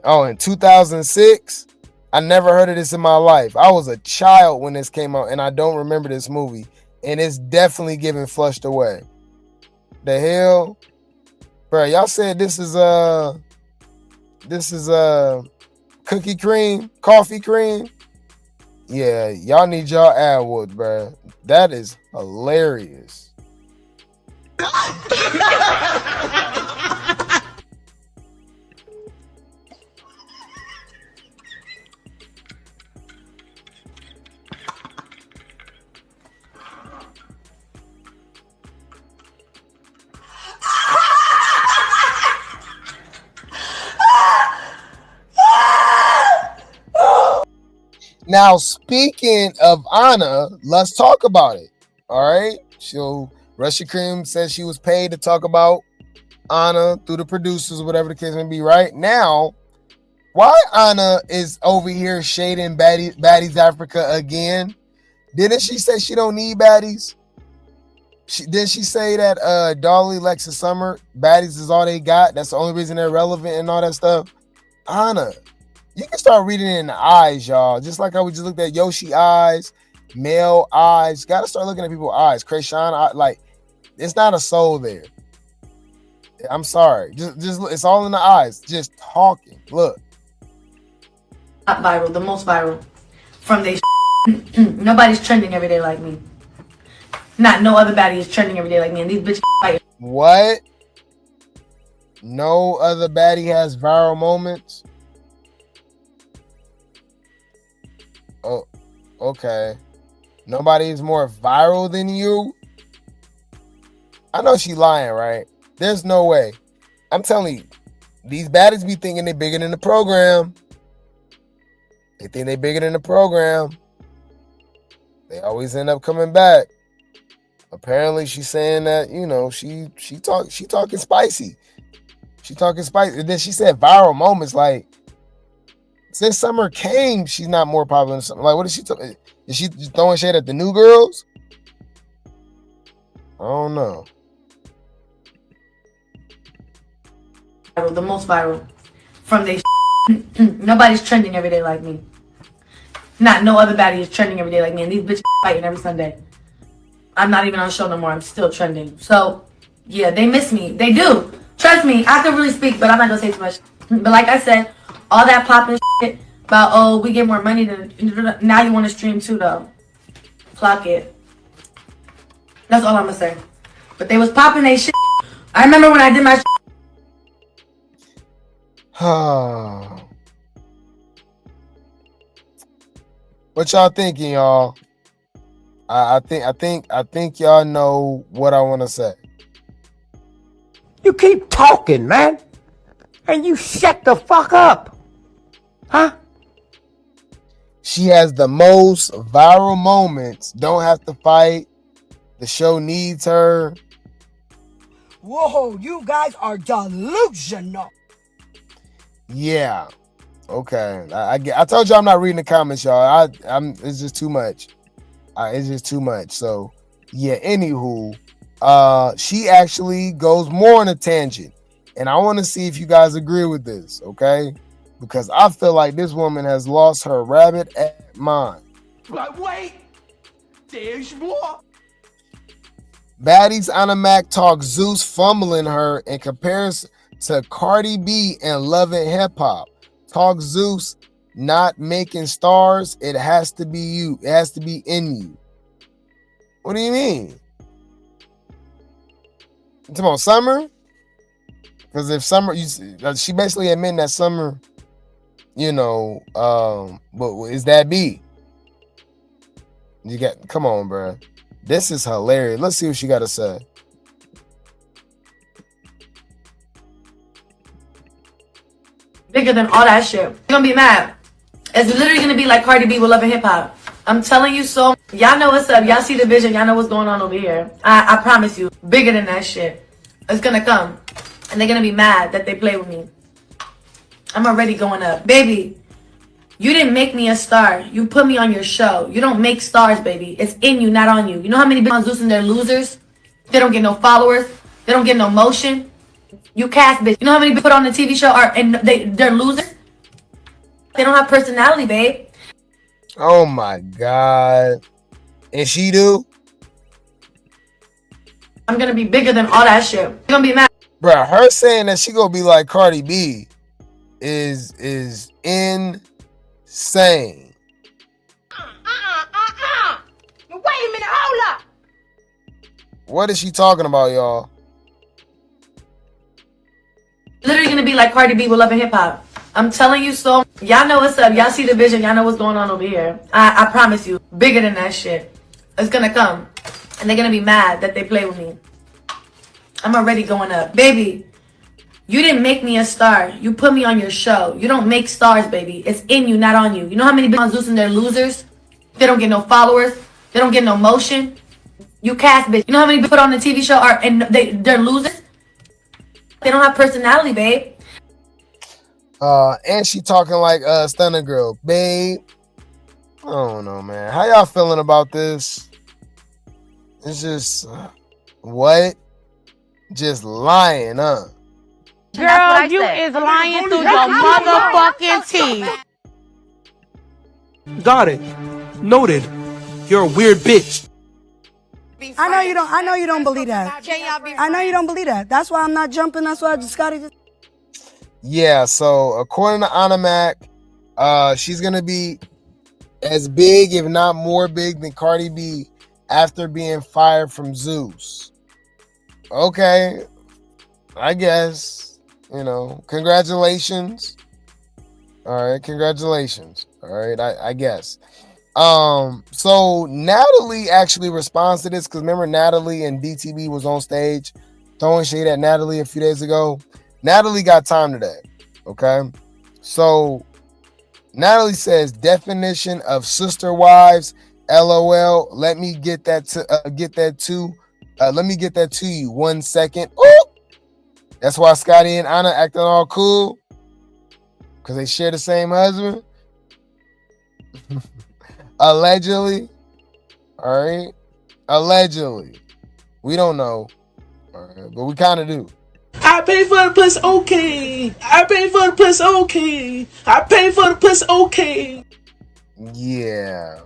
Speaker 2: Oh, in 2006. I never heard of this in my life. I was a child when this came out, and I don't remember this movie. And it's definitely getting flushed away. The hell, bro? Y'all said this is cookie cream, coffee cream. Yeah, y'all need y'all ad whooped, bro. That is hilarious. Now, speaking of Ahna, let's talk about it. All right. So, Russia Cream says she was paid to talk about Ahna through the producers, whatever the case may be. Right now, why Ahna is over here shading Baddies Africa again? Didn't she say she don't need baddies? Did she say that Dolly, Lexus Summer, baddies is all they got? That's the only reason they're relevant and all that stuff. Ahna, you can start reading it in the eyes, y'all. Just like how we just looked at Yoshi eyes, male eyes. Got to start looking at people's eyes. Krayshawn, like, it's not a soul there. I'm sorry. Just it's all in the eyes. Just talking. Look.
Speaker 3: Not viral, the most viral from they. Nobody's trending every day like me. Not no other baddie is trending every day like me, and these bitches fight.
Speaker 2: What? No other baddie has viral moments? Oh, okay. Nobody is more viral than you? I know she lying, right? There's no way. I'm telling you, these baddies be thinking they bigger than the program. They think they bigger than the program. They always end up coming back. Apparently, she's saying that, you know, she talking spicy. She talking spicy. And then she said viral moments. Like, since Summer came, she's not more popular than Summer. Like, what is she talking? Is she throwing shade at the new girls? I don't know.
Speaker 3: The most viral from they. Nobody's trending every day like me. Not no other baddie is trending every day like me, and these bitches fighting every Sunday. I'm not even on show no more. I'm still trending. So, yeah, they miss me. They do. Trust me, I can really speak, but I'm not gonna say too much. But like I said, all that popping shit about, oh, we get more money than, now you want to stream too, though. Clock it. That's all I'm gonna say. But they was popping they shit. I remember when I did my shit.
Speaker 2: What y'all thinking, y'all? I think y'all know what I want to say.
Speaker 7: You keep talking, man, and you shut the fuck up, huh?
Speaker 2: She has the most viral moments. Don't have to fight. The show needs her.
Speaker 3: Whoa, you guys are delusional.
Speaker 2: Yeah. Okay. I told you I'm not reading the comments, y'all. It's just too much. It's just too much. So yeah. Anywho, she actually goes more on a tangent, and I want to see if you guys agree with this. Okay, because I feel like this woman has lost her rabbit mind.
Speaker 7: But wait, there's more.
Speaker 2: Baddies Ahna Mac talks Zeus fumbling her and compares to Cardi B and Love and Hip Hop. Talk Zeus not making stars. It has to be you. It has to be in you. What do you mean? You talking about Summer? Because if Summer, she basically admitting that Summer, you know, but is that B? You got, come on, bro. This is hilarious. Let's see what she got to say.
Speaker 3: Bigger than all that shit. You're gonna be mad. It's literally gonna be like Cardi B with Love and Hip Hop. I'm telling you so. Y'all know what's up. Y'all see the vision. Y'all know what's going on over here. I promise you. Bigger than that shit. It's gonna come. And they're gonna be mad that they play with me. I'm already going up. Baby, you didn't make me a star. You put me on your show. You don't make stars, baby. It's in you, not on you. You know how many bitches on Zeus and they're losers? They don't get no followers. They don't get no motion. You cast bitch. You know how many people put on the TV show are and they're losers? They don't have personality, babe.
Speaker 2: Oh my God. And she do?
Speaker 3: I'm gonna be bigger than all that shit. You're gonna be mad.
Speaker 2: Bruh, her saying that she gonna be like Cardi B is insane.
Speaker 15: Wait a minute, hold up.
Speaker 2: What is she talking about, y'all?
Speaker 3: Literally gonna be like Cardi B with Love and Hip Hop. I'm telling you so. Y'all know what's up. Y'all see the vision. Y'all know what's going on over here. I promise you. Bigger than that shit. It's gonna come. And they're gonna be mad that they play with me. I'm already going up. Baby, you didn't make me a star. You put me on your show. You don't make stars, baby. It's in you, not on you. You know how many bitches on Zeus and they're losers? They don't get no followers. They don't get no motion. You cast bitch. You know how many put on the TV show are and they're losers? They don't have personality, babe.
Speaker 2: And she talking like Stunner Girl. Babe, I don't know, man. How y'all feeling about this? It's just what? Just lying, huh?
Speaker 6: Girl, you is lying through your motherfucking teeth.
Speaker 7: Got it. Noted. You're a weird bitch.
Speaker 17: I know you don't believe that. I know you don't believe that. That's why I'm not jumping. That's why Scotty just.
Speaker 2: Yeah, so according to Ahna, she's gonna be as big, if not more big, than Cardi B after being fired from Zeus. Okay, I guess, you know, congratulations. All right, congratulations. All right, I guess. So Natalie actually responds to this because remember Natalie and DTB was on stage throwing shade at Natalie a few days ago. Natalie got time today. Okay, so Natalie says definition of sister wives. LOL. Let me get that to let me get that to you. 1 second. Oh, that's why Scotty and Ahna acting all cool because they share the same husband. Allegedly. All right. Allegedly. We don't know. All right, but we kind of do.
Speaker 13: I pay for the puss, okay. I pay for the puss, okay. I pay for the puss, okay.
Speaker 2: Yeah.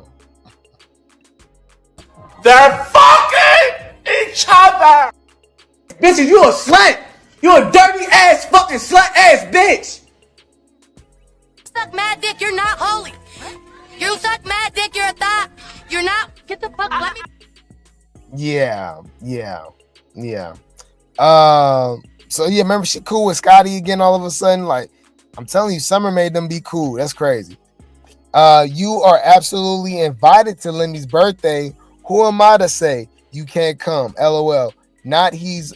Speaker 13: They're fucking each other.
Speaker 7: Bitches, you a slut. You a dirty ass fucking slut ass bitch.
Speaker 18: Suck mad dick, you're not holy. You suck mad dick, you're a thought. You're not. Get the fuck. Let me.
Speaker 2: Yeah. So yeah, remember she cool with Scotty again all of a sudden. Like, I'm telling you, Summer made them be cool. That's crazy. You are absolutely invited to Lenny's birthday. Who am I to say you can't come? LOL. Not his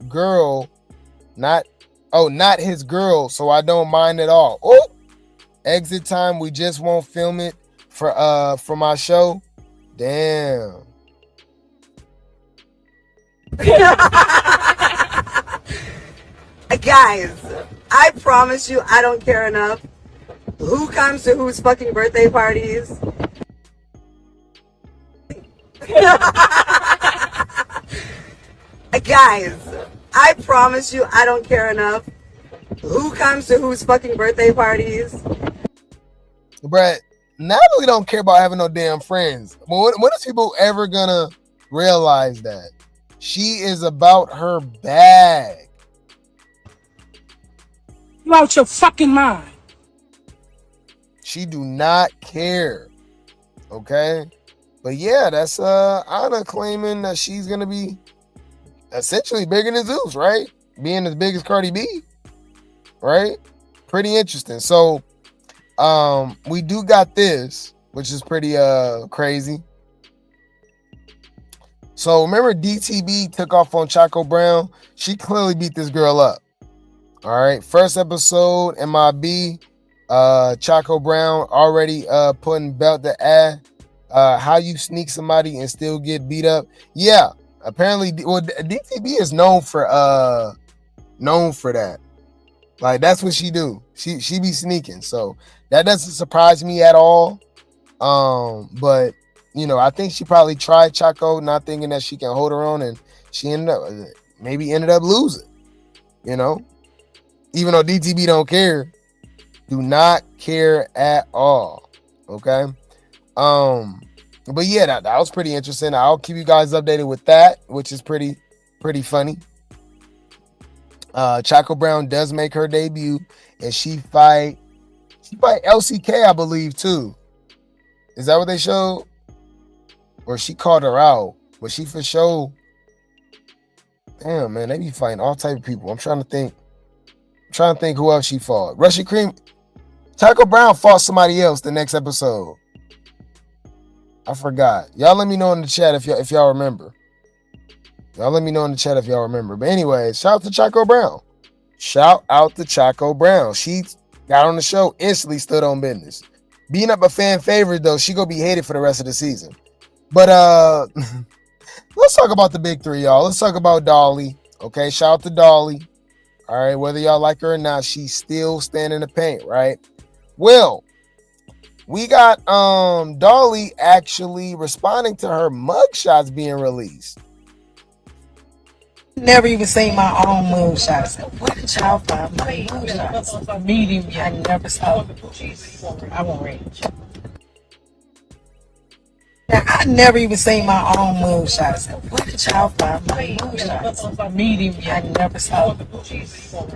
Speaker 2: girl. Not his girl, so I don't mind at all. Oh, exit time. We just won't film it for my show. Damn.
Speaker 19: Guys, I promise you I don't care enough. Who comes to whose fucking birthday parties? Guys, I promise you I don't care enough. Who comes to whose fucking birthday parties?
Speaker 2: Brett, Natalie don't care about having no damn friends. When is people ever gonna realize that? She is about her bag.
Speaker 6: You out your fucking mind.
Speaker 2: She do not care. Okay? But yeah, that's Ahna claiming that she's gonna be essentially bigger than Zeus, right? Being as big as Cardi B. Right? Pretty interesting. So we do got this, which is pretty crazy. So remember DTB took off on Chaco Brown. She clearly beat this girl up. All right. First episode, MIB. Chaco Brown already putting belt to ass. How you sneak somebody and still get beat up. Yeah. Apparently, DTB is known for that. Like, that's what she do. She be sneaking. So that doesn't surprise me at all. But you know, I think she probably tried Chaco, not thinking that she can hold her own, and she ended up losing. You know, even though DTB don't care. Do not care at all. Okay. But yeah, that was pretty interesting. I'll keep you guys updated with that, which is pretty funny. Chaco Brown does make her debut, and she fight LCK, I believe, too. Is that what they showed? Or she called her out, but she for sure. Damn, man, they be fighting all type of people. I'm trying to think who else she fought. Russian Cream. Chaco Brown fought somebody else the next episode. I forgot. Y'all let me know in the chat if y'all remember. Y'all let me know in the chat if y'all remember. But anyway, shout out to Chaco Brown. Shout out to Chaco Brown. She got on the show, instantly stood on business. Being up a fan favorite, though, she gonna be hated for the rest of the season. But let's talk about the big three, y'all. Let's talk about Dolly. Okay, shout out to Dolly. All right, whether y'all like her or not, she's still standing in the paint, right? Well, we got Dolly actually responding to her mugshots being released.
Speaker 20: Never even seen my own mugshots. Where did y'all find my mugshots? Medium, I never saw. I won't read. Now, I never even seen my own mugshots. Where did y'all find my mugshots? Medium, I never saw.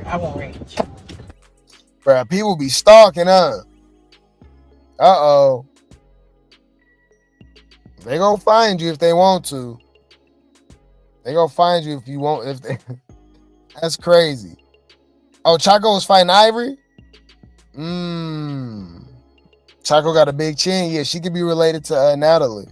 Speaker 20: I won't read.
Speaker 2: Bruh, people be stalking, huh? Uh-oh. They gonna find you if they want to. They gonna find you if you want. If they, that's crazy. Oh, Chaco was fighting Ivory. Chaco got a big chin. Yeah, she could be related to Natalie.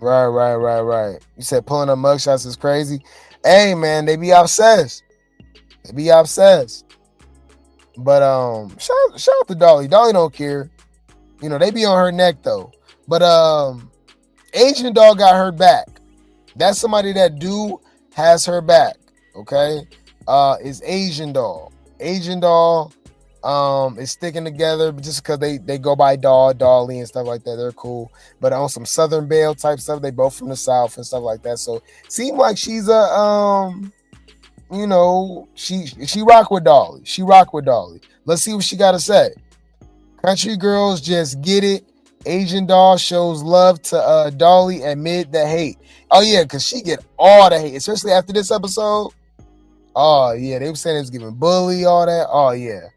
Speaker 2: Right. You said pulling up mugshots is crazy. Hey, man, they be obsessed. But shout out to Dolly. Dolly don't care. You know, they be on her neck though. But Asian Doll got her back. That's somebody that has her back. Okay. Is Asian Doll. Asian Doll is sticking together just because they go by Dolly and stuff like that. They're cool. But on some Southern Belle type stuff, they both from the South and stuff like that. So seem like she's a you know, she rock with Dolly. Let's see what she got to say. Country girls just get it. Asian Doll shows love to Dolly amid the hate. Oh yeah, because she get all the hate, especially after this episode. Oh yeah, they were saying it was giving bully, all that. Oh yeah,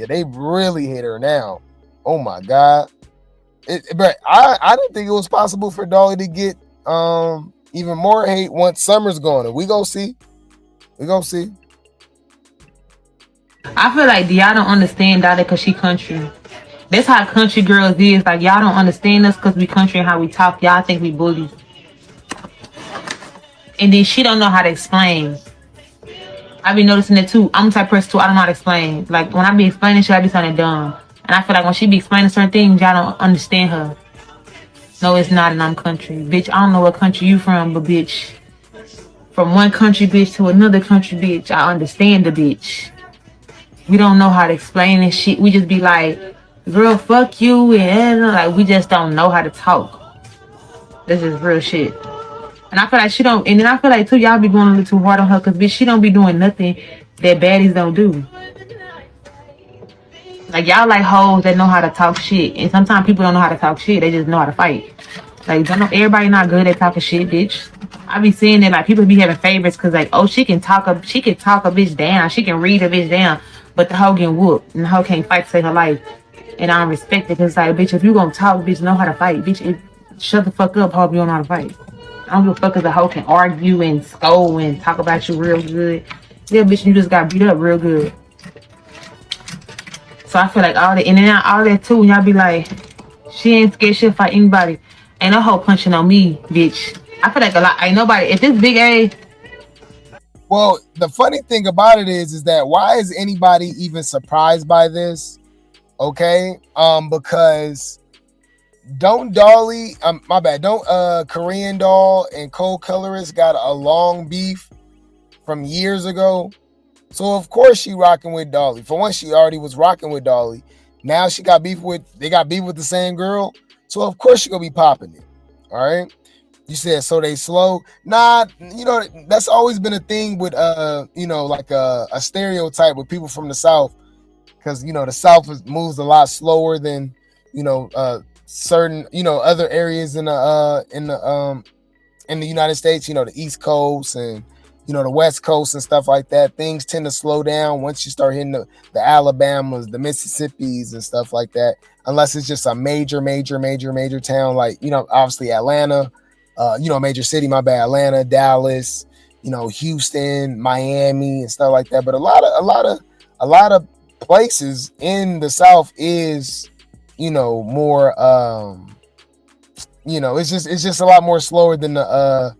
Speaker 2: they really hate her now. Oh my God. But I didn't think it was possible for Dolly to get even more hate once summer's gone. And we gonna see.
Speaker 6: I feel like y'all don't understand Dolly because she country. That's how country girls is. Like, y'all don't understand us because we country and how we talk. Y'all think we bullies. And then she don't know how to explain. I be noticing it too. I'm the type of person too, I don't know how to explain. Like, when I be explaining shit, I be sounding dumb. And I feel like when she be explaining certain things, y'all don't understand her. No, it's not, and I'm country. Bitch, I don't know what country you from, but bitch, from one country bitch to another country bitch, I understand the bitch. We don't know how to explain this shit. We just be like, girl, fuck you, and like, we just don't know how to talk. This is real shit. And I feel like she don't, and then I feel like too, y'all be going a little too hard on her, because bitch, she don't be doing nothing that baddies don't do. Like, y'all like hoes that know how to talk shit, and sometimes people don't know how to talk shit, they just know how to fight. Like, don't know, everybody not good at talking shit, bitch. I be seeing that, like, people be having favorites because, like, oh, she can talk a bitch down, she can read a bitch down, but the hoe getting whooped, and the hoe can't fight to save her life. And I don't respect it, because, like, bitch, if you gonna talk, bitch, know how to fight. Bitch, shut the fuck up, hoe, if you don't know how to fight. I don't give a fuck if the hoe can argue and scold and talk about you real good. Yeah, bitch, you just got beat up real good. So I feel like all that, and then all that too, y'all be like, she ain't scared, she'll fight anybody. Ain't no hoe punching on me, bitch. I feel like a lot, ain't nobody, if this big A.
Speaker 2: Well, the funny thing about it is that why is anybody even surprised by this? Okay, because don't Dolly, don't Korean Doll and Cold Colorist got a long beef from years ago? So of course she rocking with Dolly. For one, she already was rocking with Dolly. Now they got beef with the same girl. So of course she gonna be popping it. All right. You said so they slow. Nah, you know, that's always been a thing with you know, like a stereotype with people from the South, because you know the South moves a lot slower than, you know, certain, you know, other areas in the United States. You know, the East Coast and, you know, the West Coast and stuff like that. Things tend to slow down once you start hitting the Alabamas, the Mississippis and stuff like that, unless it's just a major town, like, you know, obviously Atlanta, you know, major city, my bad, Atlanta, Dallas, you know, Houston, Miami and stuff like that. But a lot of places in the South is, you know, more you know, it's just a lot more slower than the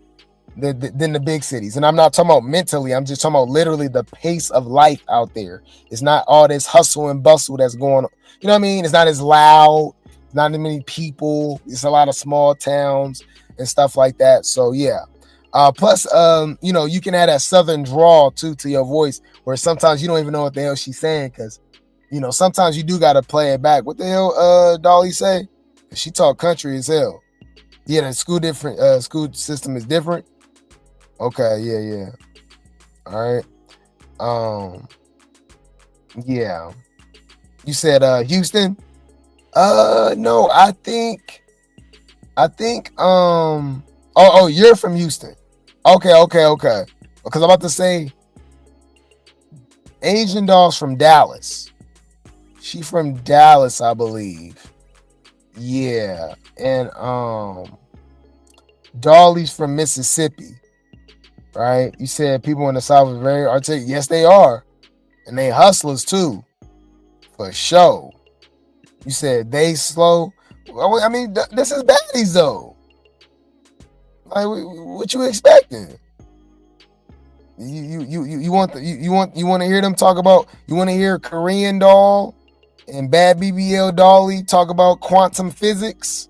Speaker 2: big cities. And I'm not talking about mentally, I'm just talking about literally the pace of life out there. It's not all this hustle and bustle that's going on. You know what I mean? It's not as loud, not as many people. It's a lot of small towns and stuff like that. So yeah. Plus, you know, you can add that southern drawl too to your voice, where sometimes you don't even know what the hell she's saying, because, you know, sometimes you do gotta play it back. What the hell Dolly say? She talk country as hell. Yeah, the school system is different. Okay, yeah. All right. Yeah. You said Houston? No, I think oh, you're from Houston. Okay. Because I'm about to say Asian Doll's from Dallas. She from Dallas, I believe. Yeah. And Dolly's from Mississippi. Right? You said people in the South are very articulate. Yes, they are. And they hustlers too. For sure. You said they slow. I mean, this is Baddies though. Like, what you expecting? You want to hear them talk about? You want to hear Korean Doll and Bad BBL Dolly talk about quantum physics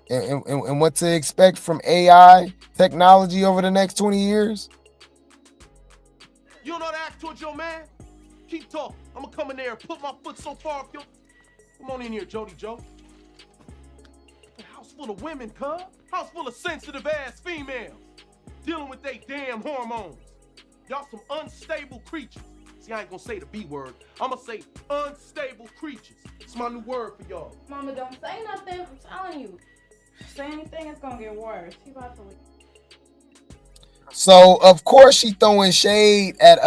Speaker 2: and what to expect from AI technology over the next 20 years?
Speaker 21: You don't know how to act towards your man? Keep talking. I'm gonna come in there and put my foot so far up your... Come on in here, Jody Joe. A house full of women, cuz. House full of sensitive ass females. Dealing with they damn hormones. Y'all some unstable creatures. See, I ain't gonna say the B word. I'm gonna say unstable creatures. It's my new word for y'all.
Speaker 22: Mama, don't say nothing. I'm telling you. Say anything, it's gonna get worse. He about to leave.
Speaker 2: So of course she throwing shade at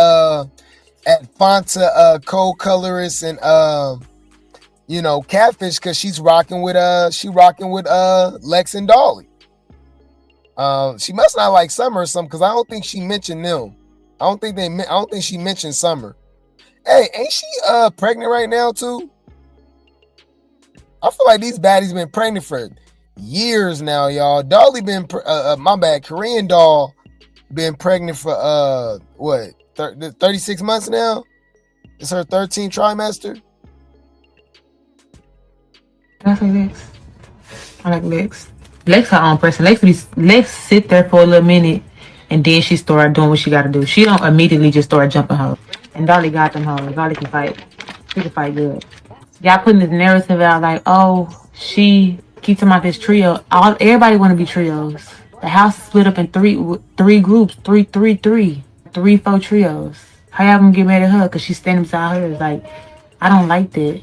Speaker 2: Fanta co-colorist and you know, Catfish, because she's rocking with Lex and Dolly. She must not like Summer or something, because I don't think she mentioned them. I don't think she mentioned Summer. Hey, ain't she pregnant right now too? I feel like these baddies been pregnant for years now, y'all. Dolly been Korean Doll been pregnant for 36 months now. It's her 13th trimester.
Speaker 6: Can I say Lex? I like Lex. Lex her own person. Lex sit there for a little minute, and then she start doing what she got to do. She don't immediately just start jumping her. And Dolly got them hoes. Dolly can fight. She can fight good. Y'all putting this narrative out like, oh, she keeps talking about this trio. Everybody want to be trios. The house is split up in three groups, three, 4 trios. How y'all gonna get mad at her? Cause she's standing beside her. It's like, I don't like that.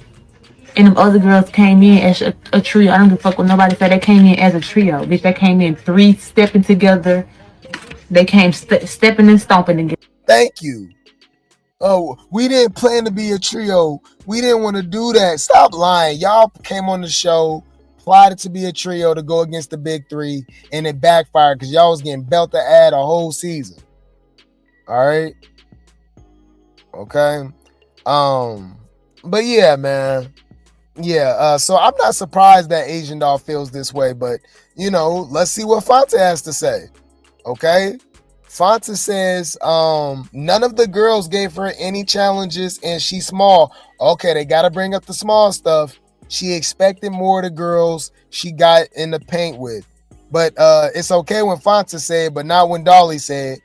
Speaker 6: And them other girls came in as a trio. I don't give a fuck what nobody said. They came in as a trio. Bitch, they came in 3 stepping together. They came stepping and stomping together.
Speaker 2: Thank you. Oh, we didn't plan to be a trio. We didn't want to do that. Stop lying. Y'all came on the show, plotted to be a trio to go against the big 3, and it backfired because y'all was getting belt to add a whole season. All right. Okay. But yeah, man. Yeah. So I'm not surprised that Asian Doll feels this way, but you know, let's see what Fanta has to say. Okay. Fanta says, none of the girls gave her any challenges and she's small. Okay, they got to bring up the small stuff. She expected more of the girls she got in the paint with. But it's okay when Fanta said, but not when Dolly said.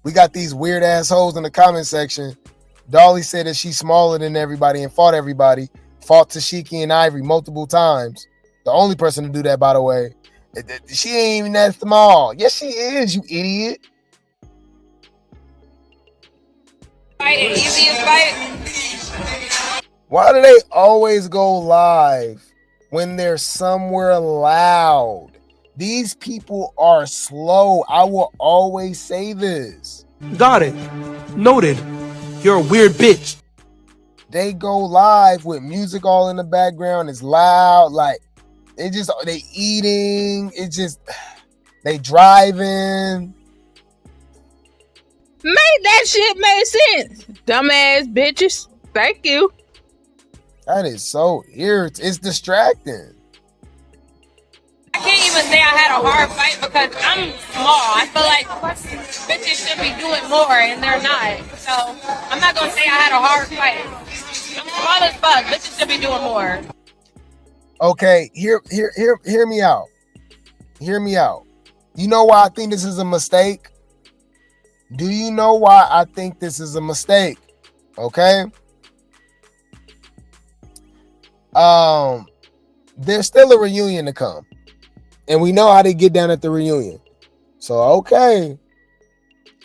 Speaker 2: We got these weird assholes in the comment section. Dolly said that she's smaller than everybody and fought everybody. Fought Tesehki and Ivory multiple times. The only person to do that, by the way. She ain't even that small. Yes, she is, you idiot.
Speaker 1: Fight, easiest fight.
Speaker 2: Why do they always go live when they're somewhere loud? These people are slow. I will always say this.
Speaker 13: Got it. Noted. You're a weird bitch.
Speaker 2: They go live with music all in the background. It's loud. Like, they eating. It's just, they driving.
Speaker 12: Made that shit make sense. Dumbass bitches. Thank you.
Speaker 2: That is so irritating. It's distracting.
Speaker 1: I can't even say I had a hard fight because I'm small. I feel like bitches should be doing more and they're not. So I'm not gonna say I had a hard fight. I'm small as fuck. Bitches should be doing more.
Speaker 2: Okay, hear me out. Hear me out. You know why I think this is a mistake? Do you know why I think this is a mistake? Okay. There's still a reunion to come. And we know how they get down at the reunion. So, okay.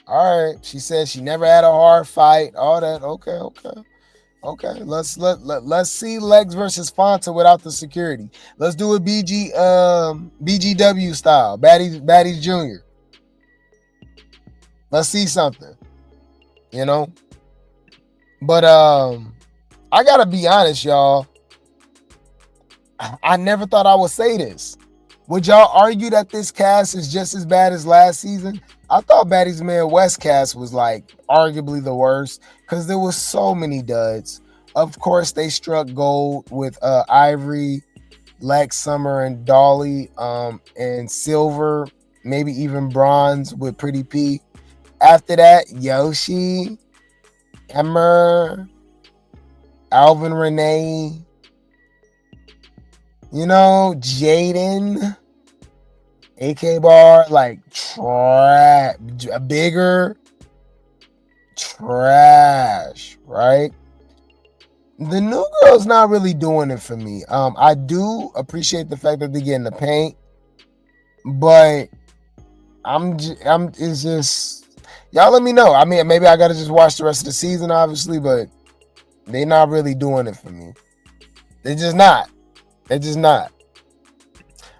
Speaker 2: All right. She said she never had a hard fight. All that. Okay. Let's see Legs versus Fanta without the security. Let's do a BGW style. Baddies Jr. Let's see something. You know? But I gotta be honest, y'all. I never thought I would say this. Would y'all argue that this cast is just as bad as last season? I thought Baddies Midwest cast was like arguably the worst because there was so many duds. Of course, they struck gold with Ivory, Lex, Summer, and Dolly, and silver, maybe even bronze with Pretty P. After that, Yoshi, Emmer, Alvin Renee, Jaden, AK Bar, like bigger trash, right? The new girl's not really doing it for me. I do appreciate the fact that they get in the paint, but it's just, y'all let me know. I mean, maybe I gotta just watch the rest of the season, obviously, but they're not really doing it for me. They're just not.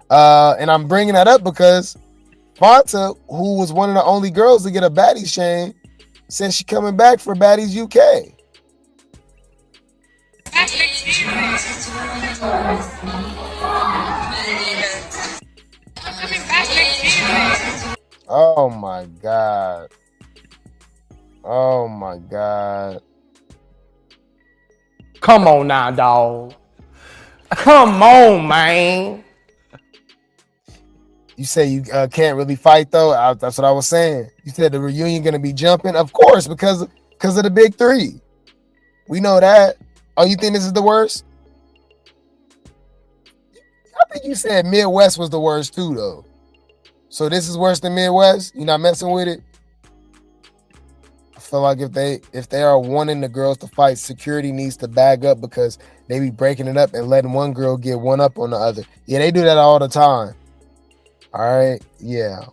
Speaker 2: And I'm bringing that up because Fanta, who was one of the only girls to get a Baddies shame, says she's coming back for Baddies UK. Oh my God.
Speaker 7: Come on now, dog. Come on, man.
Speaker 2: You say you can't really fight though. That's what I was saying. You said the reunion gonna be jumping, of course, because of the big three. We know that. Oh, you think this is the worst? I think you said Midwest was the worst too, though. So this is worse than Midwest. You're not messing with it. I feel like if they are wanting the girls to fight, security needs to bag up because they be breaking it up and letting one girl get one up on the other. Yeah, they do that all the time. All right, yeah.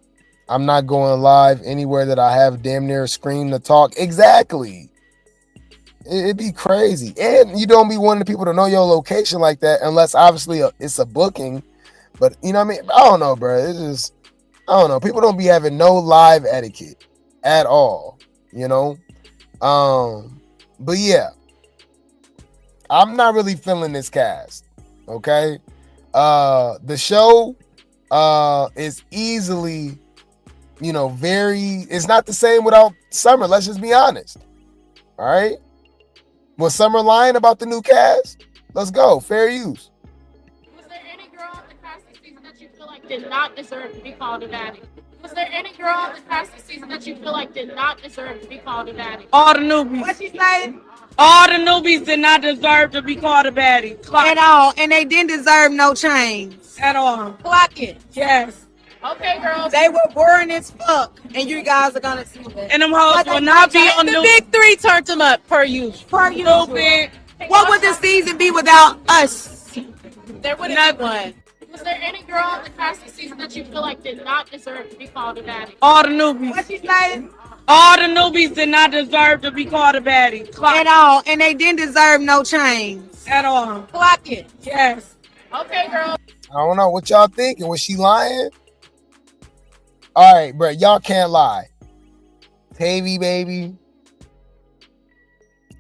Speaker 2: I'm not going live anywhere that I have damn near scream to talk. Exactly. It'd be crazy. And you don't be wanting the people to know your location like that unless obviously it's a booking. But you know what I mean? I don't know, bro. It's just, I don't know. People don't be having no live etiquette at all, you know? But yeah, I'm not really feeling this cast, okay? The show is easily, it's not the same without Summer. Let's just be honest. All right? Was Summer lying about the new cast? Let's go. Fair use.
Speaker 8: Was there any girl on the cast this season that you feel like did not deserve to be called a baddie? Was there any girl on the cast this season that you feel like did not deserve to be called a baddie?
Speaker 5: All the newbies. What she say?
Speaker 23: All the newbies did not deserve to be called a baddie.
Speaker 5: At all. And they didn't deserve no chains.
Speaker 23: At all.
Speaker 5: Clock it.
Speaker 23: Yes.
Speaker 8: Okay, girls.
Speaker 5: They were boring as fuck. And you guys are going to see that.
Speaker 23: And them hoes will not be on the
Speaker 8: big three turned them up per usual.
Speaker 5: What would the season be without us?
Speaker 8: There wouldn't be one. Was there any girl on the cast this season that you feel like did not deserve to be called a baddie?
Speaker 23: All the newbies.
Speaker 5: What you say?
Speaker 23: All the newbies did not deserve to be called a baddie.
Speaker 5: At all, and they didn't deserve no chains.
Speaker 23: At all.
Speaker 5: Clock it.
Speaker 23: Yes.
Speaker 8: Okay, girl.
Speaker 2: I don't know what y'all thinking. Was she lying? All right, bro. Y'all can't lie. Tavy baby,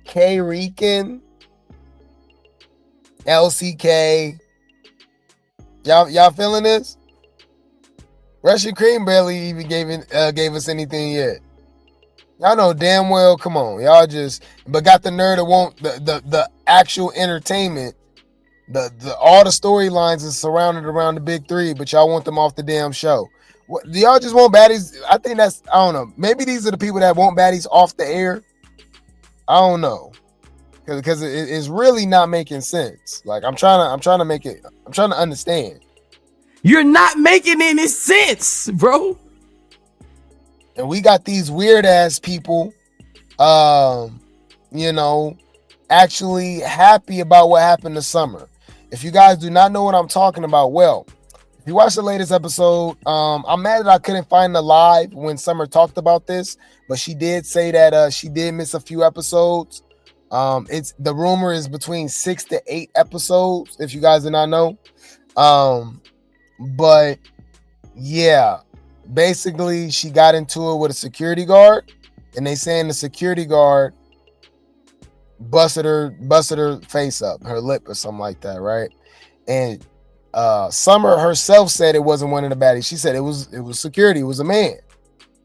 Speaker 2: K Rican, LCK. Y'all feeling this? Russian Cream barely even gave us anything yet. Y'all know damn well. Come on, y'all but got the nerve to want the actual entertainment. The all the storylines is surrounded around the big three, but y'all want them off the damn show. What, do y'all just want baddies? I think I don't know. Maybe these are the people that want baddies off the air. I don't know, because it's really not making sense. Like I'm trying to understand.
Speaker 13: You're not making any sense, bro.
Speaker 2: And we got these weird ass people, actually happy about what happened this summer. If you guys do not know what I'm talking about, well, if you watch the latest episode, I'm mad that I couldn't find the live when Summer talked about this, but she did say that she did miss a few episodes. It's the rumor is between 6 to 8 episodes, if you guys do not know. But yeah, basically she got into it with a security guard, and they saying the security guard busted her face up, her lip or something like that, right? And Summer herself said it wasn't one of the baddies. She said it was security, it was a man.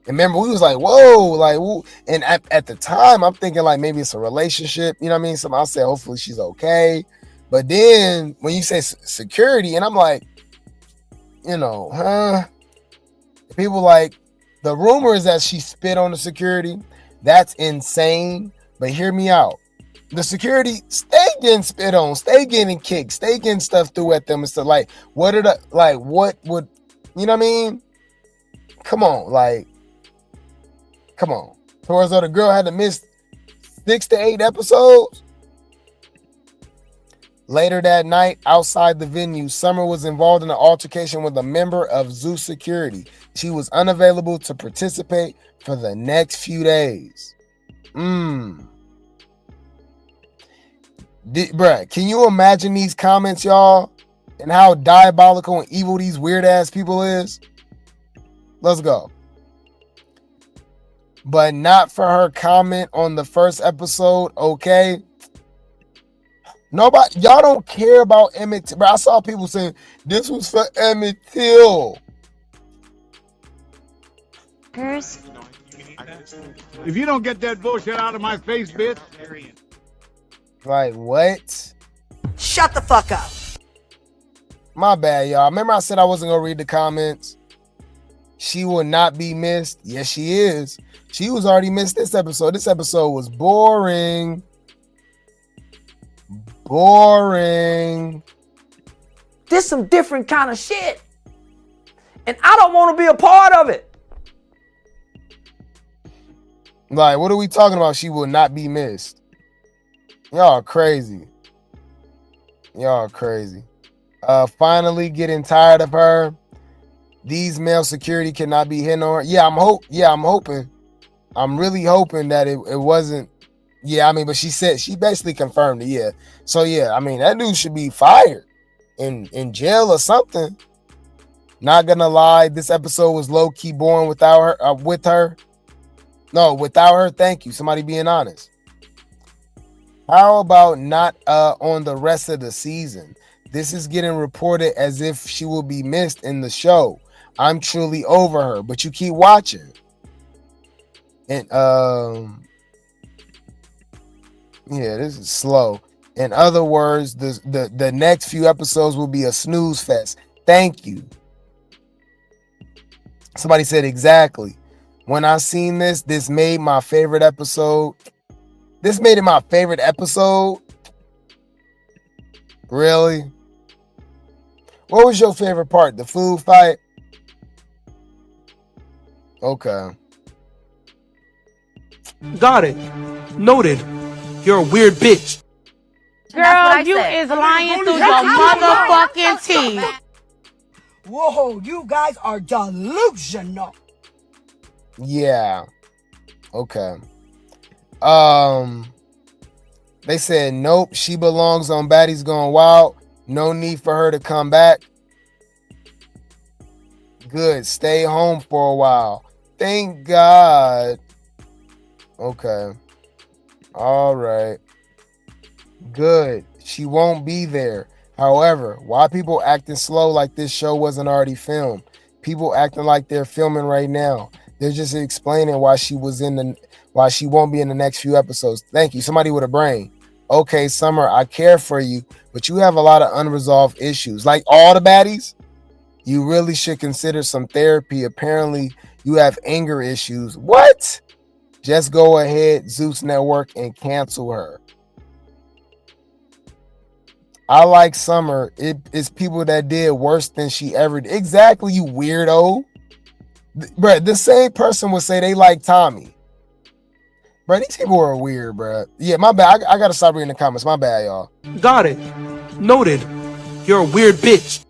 Speaker 2: And remember, we was like, whoa, like, whoa. And at the time, I'm thinking like maybe it's a relationship, you know what I mean? So I said, hopefully she's okay. But then when you say security, and I'm like, people like, the rumor is that she spit on the security. That's insane. But hear me out. The security stay getting spit on, stay getting kicked, stay getting stuff through at them and stuff. Like, what would, you know what I mean? Come on. Towards the girl had to miss 6 to 8 episodes. Later that night, outside the venue, Summer was involved in an altercation with a member of Zeus security. She was unavailable to participate for the next few days. Bruh, can you imagine these comments, y'all, and how diabolical and evil these weird ass people is? Let's go. But not for her comment on the first episode, okay? Nobody, y'all don't care about Emmett. But I saw people saying this was for Emmett Till.
Speaker 11: If you don't get that bullshit out of my face, bitch.
Speaker 2: Like, what?
Speaker 19: Shut the fuck up.
Speaker 2: My bad, y'all. Remember I said I wasn't going to read the comments? She will not be missed. Yes, she is. She was already missed this episode. This episode was boring. Boring.
Speaker 7: This some different kind of shit. And I don't want to be a part of it.
Speaker 2: Like, what are we talking about? She will not be missed. Y'all crazy. Y'all crazy. Finally getting tired of her. These male security cannot be hitting on her. I'm hoping. I'm really hoping that it wasn't. Yeah, I mean, but she basically confirmed it. Yeah. So yeah, I mean, that dude should be fired in jail or something. Not gonna lie, this episode was low key boring without her. Without her. Thank you. Somebody being honest. How about not on the rest of the season? This is getting reported as if she will be missed in the show. I'm truly over her, but you keep watching. And this is slow. In other words, the next few episodes will be a snooze fest. Thank you. Somebody said exactly. When I seen this made my favorite episode. This made it my favorite episode. Really? What was your favorite part? The food fight? Okay.
Speaker 13: Got it. Noted. You're a weird bitch.
Speaker 23: Girl, you is lying through your motherfucking teeth.
Speaker 17: Whoa, you guys are delusional.
Speaker 2: Yeah. Okay. They said nope, she belongs on Baddies Gone Wild. No need for her to come back. Good. Stay home for a while. Thank God. Okay. All right. Good. She won't be there. However, why people acting slow like this show wasn't already filmed? People acting like they're filming right now. They're just explaining why she won't be in the next few episodes. Thank you. Somebody with a brain. Okay, Summer, I care for you, but you have a lot of unresolved issues. Like all the baddies, you really should consider some therapy. Apparently, you have anger issues. What? Just go ahead, Zeus Network, and cancel her. I like Summer. It's people that did worse than she ever did. Exactly, you weirdo. Bruh, the same person would say they like Tommy. Bruh, these people are weird, bruh. Yeah, my bad. I gotta stop reading the comments. My bad, y'all.
Speaker 13: Got it. Noted. You're a weird bitch.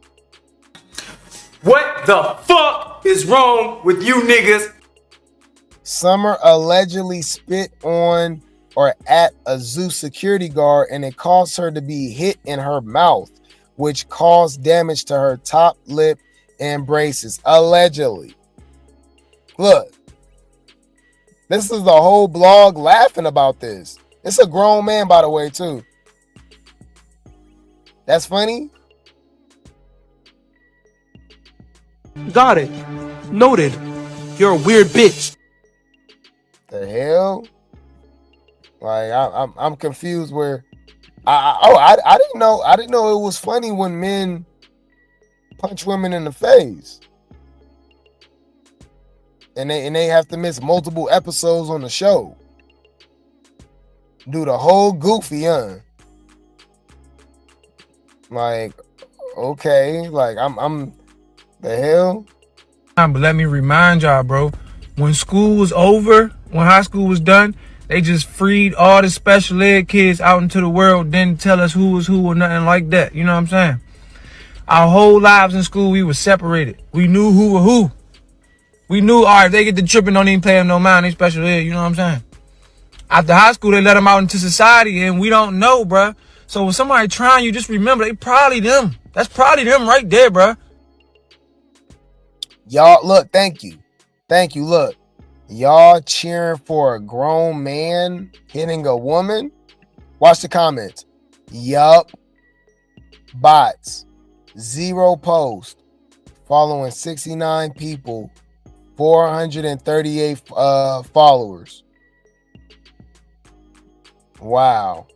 Speaker 9: What the fuck is wrong with you niggas?
Speaker 2: Summer allegedly spit on or at a Zeus security guard, and it caused her to be hit in her mouth, which caused damage to her top lip and braces. Allegedly. Look, this is the whole blog laughing about this. It's a grown man, by the way, too. That's funny.
Speaker 13: Got it. Noted. You're a weird bitch.
Speaker 2: The hell? Like I'm confused. Where I didn't know it was funny when men punch women in the face, and they have to miss multiple episodes on the show. Do the whole goofy, Like, okay, like I'm the hell.
Speaker 14: But let me remind y'all, bro, when school was over, when high school was done, they just freed all the special ed kids out into the world, didn't tell us who was who or nothing like that. You know what I'm saying? Our whole lives in school, we were separated. We knew who were who. We knew, all right, if they get the tripping, don't even pay them no mind, they special ed, you know what I'm saying? After high school, they let them out into society, and we don't know, bruh. So when somebody trying you, just remember, they probably them. That's probably them right there, bruh.
Speaker 2: Y'all, look, thank you. Look, y'all cheering for a grown man hitting a woman? Watch the comments. Yup. Bots. 0 post. Following 69 people. 438 followers. Wow.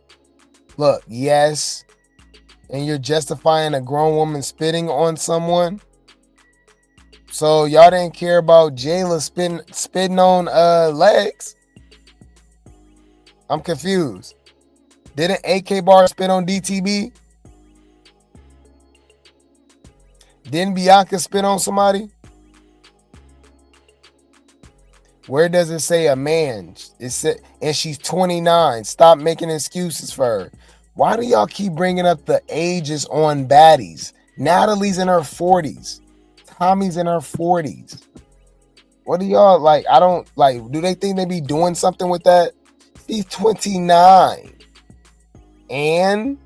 Speaker 2: Look, yes. And you're justifying a grown woman spitting on someone? So y'all didn't care about Jayla spitting on legs? I'm confused. Didn't AK Bar spit on DTB? Didn't Bianca spit on somebody? Where does it say a man? It said, and she's 29. Stop making excuses for her. Why do y'all keep bringing up the ages on baddies? Natalie's in her 40s. Tommy's in her 40s. What do y'all like? I don't like. Do they think they be doing something with that? She's 29, and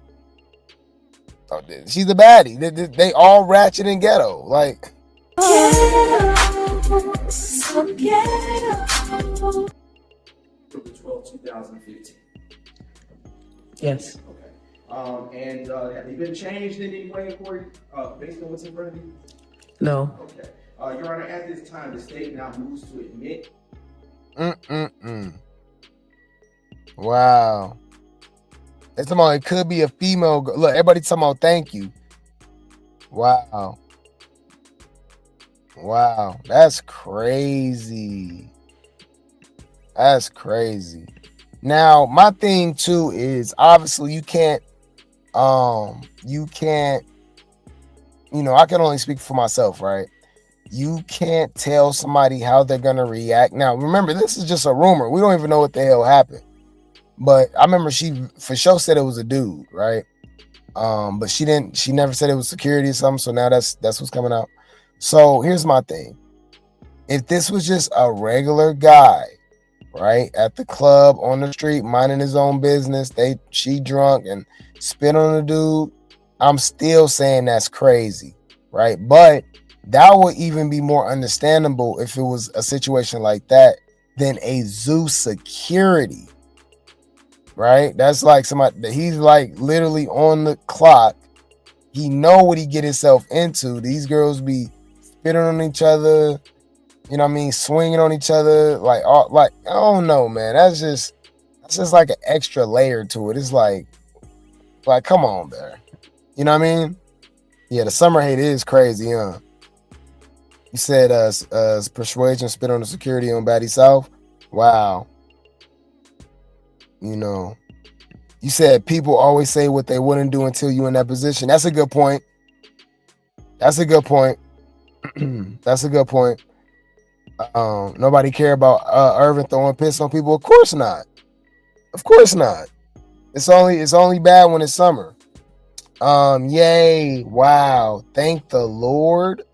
Speaker 2: she's a baddie. They all ratchet and ghetto. Like,
Speaker 10: So ghetto. 2015.
Speaker 20: Yes.
Speaker 10: Okay. And have they been changed in any way for you, based on what's in front of you?
Speaker 20: No.
Speaker 10: Okay. Your Honor, at this time, the state now moves to admit.
Speaker 2: Wow. It's about it could be a female. Look, everybody talking about thank you. Wow. Wow. That's crazy. That's crazy. Now, my thing too is obviously you can't, I can only speak for myself, right? You can't tell somebody how they're gonna react. Now, remember, this is just a rumor. We don't even know what the hell happened. But I remember she for sure said it was a dude, right? But she never said it was security or something. So now that's what's coming out. So here's my thing. If this was just a regular guy, right, at the club, on the street, minding his own business, she drunk and spit on the dude, I'm still saying that's crazy, right? But that would even be more understandable if it was a situation like that than a Zeus security, right? That's like somebody, he's like literally on the clock. He know what he get himself into. These girls be spitting on each other, you know what I mean, swinging on each other, like I don't know, man. That's just like an extra layer to it. It's like come on there. You know what I mean? Yeah, the summer hate is crazy, huh? You said persuasion spit on the security on Baddies South. Wow. You know, you said people always say what they wouldn't do until you in that position. That's a good point. That's a good point. That's a good point. Nobody care about Irvin throwing piss on people. Of course not. Of course not. It's only bad when it's summer. Yay. Wow. Thank the Lord.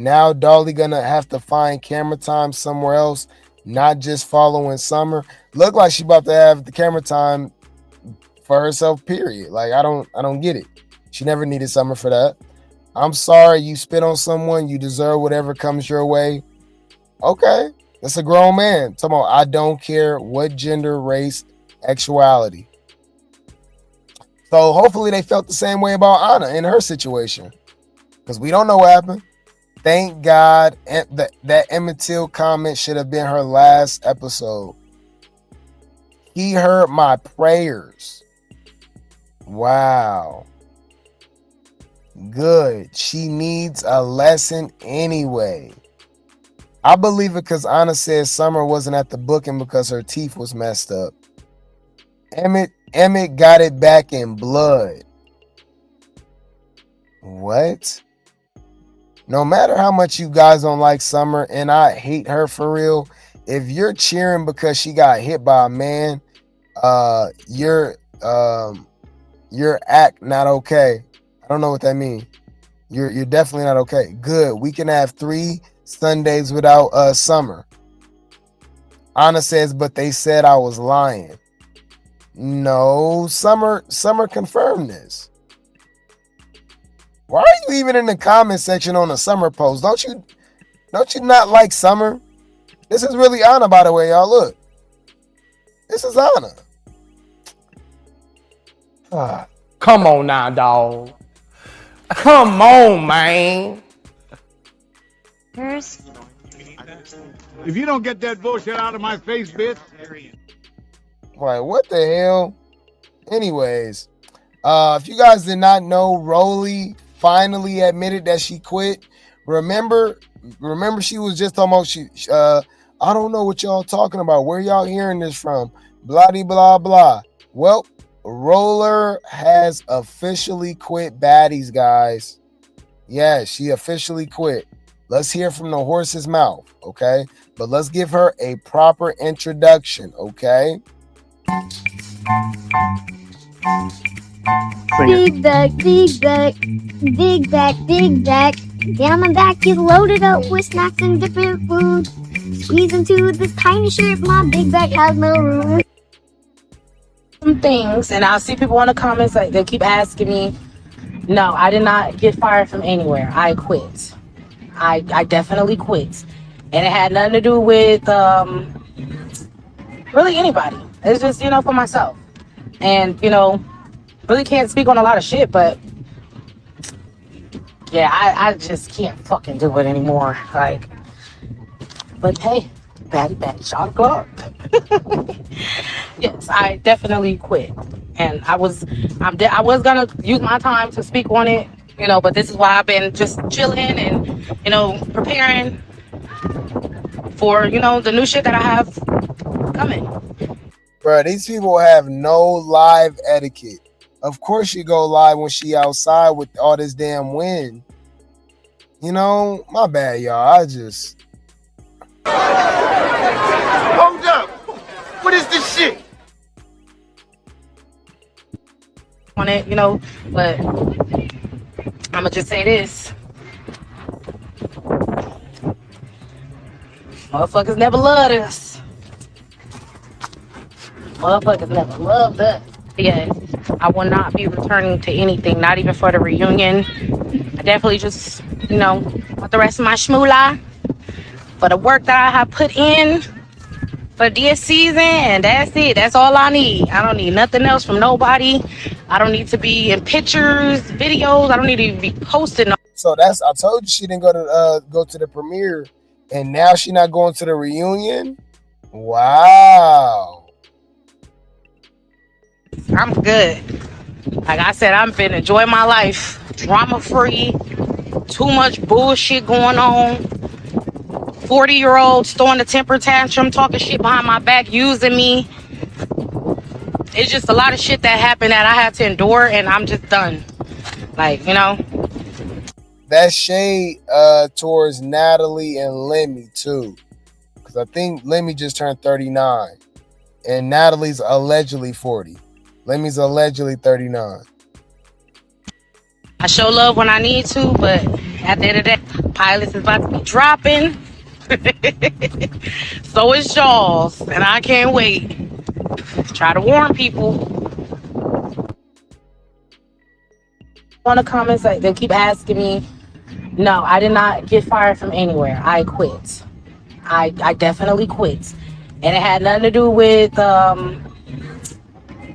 Speaker 2: Now Dolly gonna have to find camera time somewhere else, not just following Summer. Look like she about to have the camera time for herself, period. Like, I don't get it. She never needed Summer for that. I'm sorry you spit on someone. You deserve whatever comes your way. Okay. That's a grown man. Talking about, I don't care what gender, race, sexuality. So hopefully they felt the same way about Ahna in her situation. Because we don't know what happened. Thank God that Emmett Till comment should have been her last episode. He heard my prayers. Wow. Good. She needs a lesson anyway. I believe it because Ahna says Summer wasn't at the booking because her teeth was messed up. Emmett got it back in blood. What? No matter how much you guys don't like Summer, and I hate her for real, if you're cheering because she got hit by a man, you're act not okay. I don't know what that means. You're definitely not okay. Good. We can have 3 Sundays without Summer. Ahna says, but they said I was lying. No, Summer confirmed this. Why are you even in the comment section on a Summer post? Don't you not like Summer? This is really Ahna, by the way, y'all. Look. This is Ahna.
Speaker 7: Come on now, dog. Come on, man.
Speaker 11: If you don't get that bullshit out of my face, bitch.
Speaker 2: Like, what the hell? Anyways, if you guys did not know, Rollie finally admitted that she quit. Remember she was just talking about I don't know what y'all talking about. Where y'all hearing this from? Blah blah blah. Well, Roller has officially quit Baddies, guys. Yeah, she officially quit. Let's hear from the horse's mouth, okay? But let's give her a proper introduction, okay?
Speaker 4: Dig back, dig back, dig back, dig back. Down my back is loaded up with snacks and different food. Squeeze into this tiny shirt, my big bag has no room.
Speaker 6: Some things, and I'll see people in the comments, like, they keep asking me. No, I did not get fired from anywhere. I quit. I definitely quit. And it had nothing to do with really anybody. It's just, for myself. And, really can't speak on a lot of shit, but yeah, I just can't fucking do it anymore. Like, but hey, baddie, shot o'clock. Yes, I definitely quit. And I was gonna use my time to speak on it, but this is why I've been just chilling and, preparing for, the new shit that I have coming.
Speaker 2: Bro, these people have no live etiquette. Of course she go live when she outside with all this damn wind. My bad, y'all.
Speaker 11: Hold up. What is this shit?
Speaker 6: On it, but I'm gonna just say this.
Speaker 22: Motherfuckers never loved us. Motherfuckers never loved us. Yes, I will not be returning to anything, not even for the reunion. I definitely just, want the rest of my shmoolah for the work that I have put in for this season, and that's it. That's all I need. I don't need nothing else from nobody. I don't need to be in pictures, videos. I don't need to be posting.
Speaker 2: So I told you she didn't go to the premiere, and now she not going to the reunion. Wow.
Speaker 22: I'm good. Like I said, I've been enjoying my life. Drama free. Too much bullshit going on. 40-year-olds throwing a temper tantrum, talking shit behind my back, using me. It's just a lot of shit that happened that I had to endure, and I'm just done.
Speaker 2: That shade towards Natalie and Lemmy too. Because I think Lemmy just turned 39. And Natalie's allegedly 40. Lemmy's allegedly 39.
Speaker 22: I show love when I need to, but at the end of the day, Pilots is about to be dropping. So is Jaws, and I can't wait. Try to warn people. On the comments, they keep asking me. No, I did not get fired from anywhere. I quit. I definitely quit, and it had nothing to do with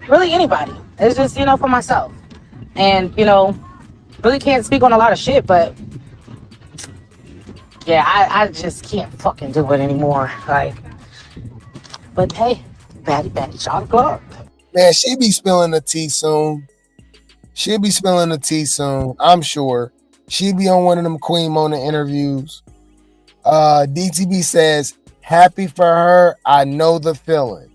Speaker 22: really anybody. It's just for myself, and really can't speak on a lot of shit, but yeah, I just can't fucking do it anymore. But hey, baddie, shot o'clock.
Speaker 2: Man, she be spilling the tea soon. She'll be spilling the tea soon, I'm sure. She'll be on one of them Queen Mona interviews. DTB says, happy for her. I know the feeling.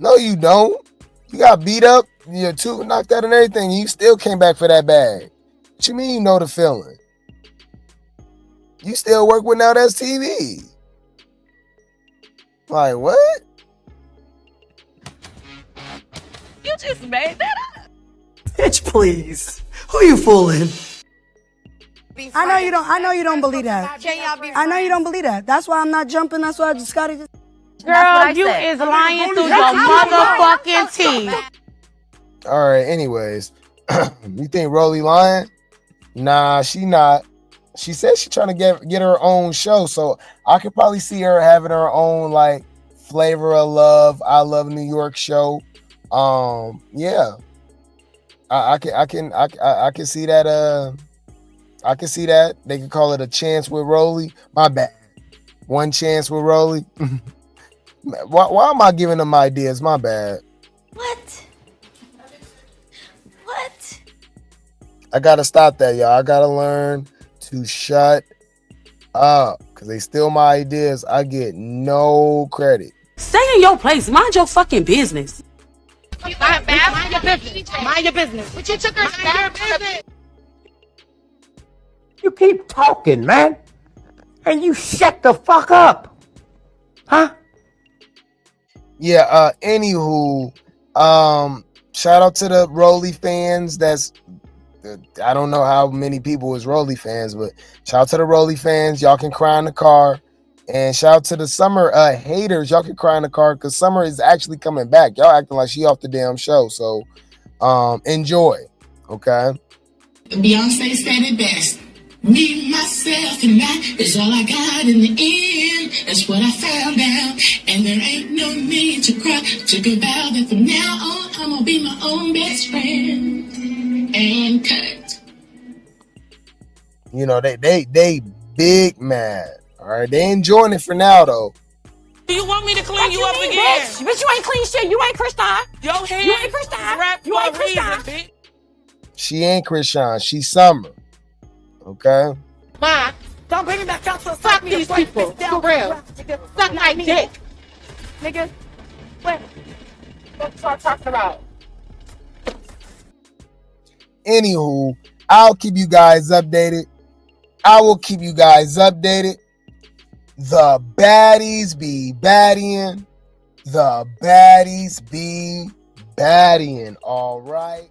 Speaker 2: No, you don't. You got beat up, your tooth knocked out and everything. You still came back for that bag. What you mean you know the feeling? You still work with Now That's TV. Like, what?
Speaker 22: You just made that up.
Speaker 19: Bitch, please. Who you fooling?
Speaker 17: I know you don't believe that. I know you don't believe that. That's why I'm not jumping. That's why Scotty just.
Speaker 22: Girl, you is lying through your motherfucking teeth.
Speaker 2: All right, anyways. You think Rollie lying? Nah, she not. She said she's trying to get her own show, so I could probably see her having her own Flavor of Love, I Love New York show. Yeah, I can see that. I can see that. They could call it a chance with Rollie. My bad. One chance with Rollie. Why am I giving them ideas? My bad.
Speaker 18: What?
Speaker 2: I gotta stop that, y'all. I gotta learn to shut up because they steal my ideas. I get no credit.
Speaker 3: Stay in your place. Mind your fucking business.
Speaker 1: Mind your business. Mind your business. But you took her to business.
Speaker 7: You keep talking, man. And you shut the fuck up. Huh?
Speaker 2: Yeah, anywho, shout out to the Rollie fans. I don't know how many people is Rollie fans, but shout out to the Rollie fans. Y'all can cry in the car. And shout out to the Summer haters. Y'all can cry in the car because Summer is actually coming back. Y'all acting like she off the damn show. So enjoy. Okay.
Speaker 15: Beyonce said it best. Me, myself, and I is all I got in the end. That's what I found out. And there ain't no need to cry. Took a vow that from now on, I'm gonna be my own best friend. And cut.
Speaker 2: You know, they big mad. All right, they enjoying it for now though.
Speaker 3: Do you want me to clean you up again?
Speaker 17: Bitch, you ain't clean shit. You ain't Christian.
Speaker 3: Your hands
Speaker 17: You ain't Christian.
Speaker 3: wrapped
Speaker 17: You
Speaker 3: for
Speaker 17: ain't
Speaker 3: a reason,
Speaker 17: Christian.
Speaker 3: bitch.
Speaker 2: She ain't Krishan. She's Summer. Okay.
Speaker 3: Ma, don't bring me back out to fuck these people. For real. Suck my dick. Nigga, what? What you talking about?
Speaker 2: Anywho, I'll keep you guys updated. I will keep you guys updated. The baddies be baddying. The baddies be baddying. All right.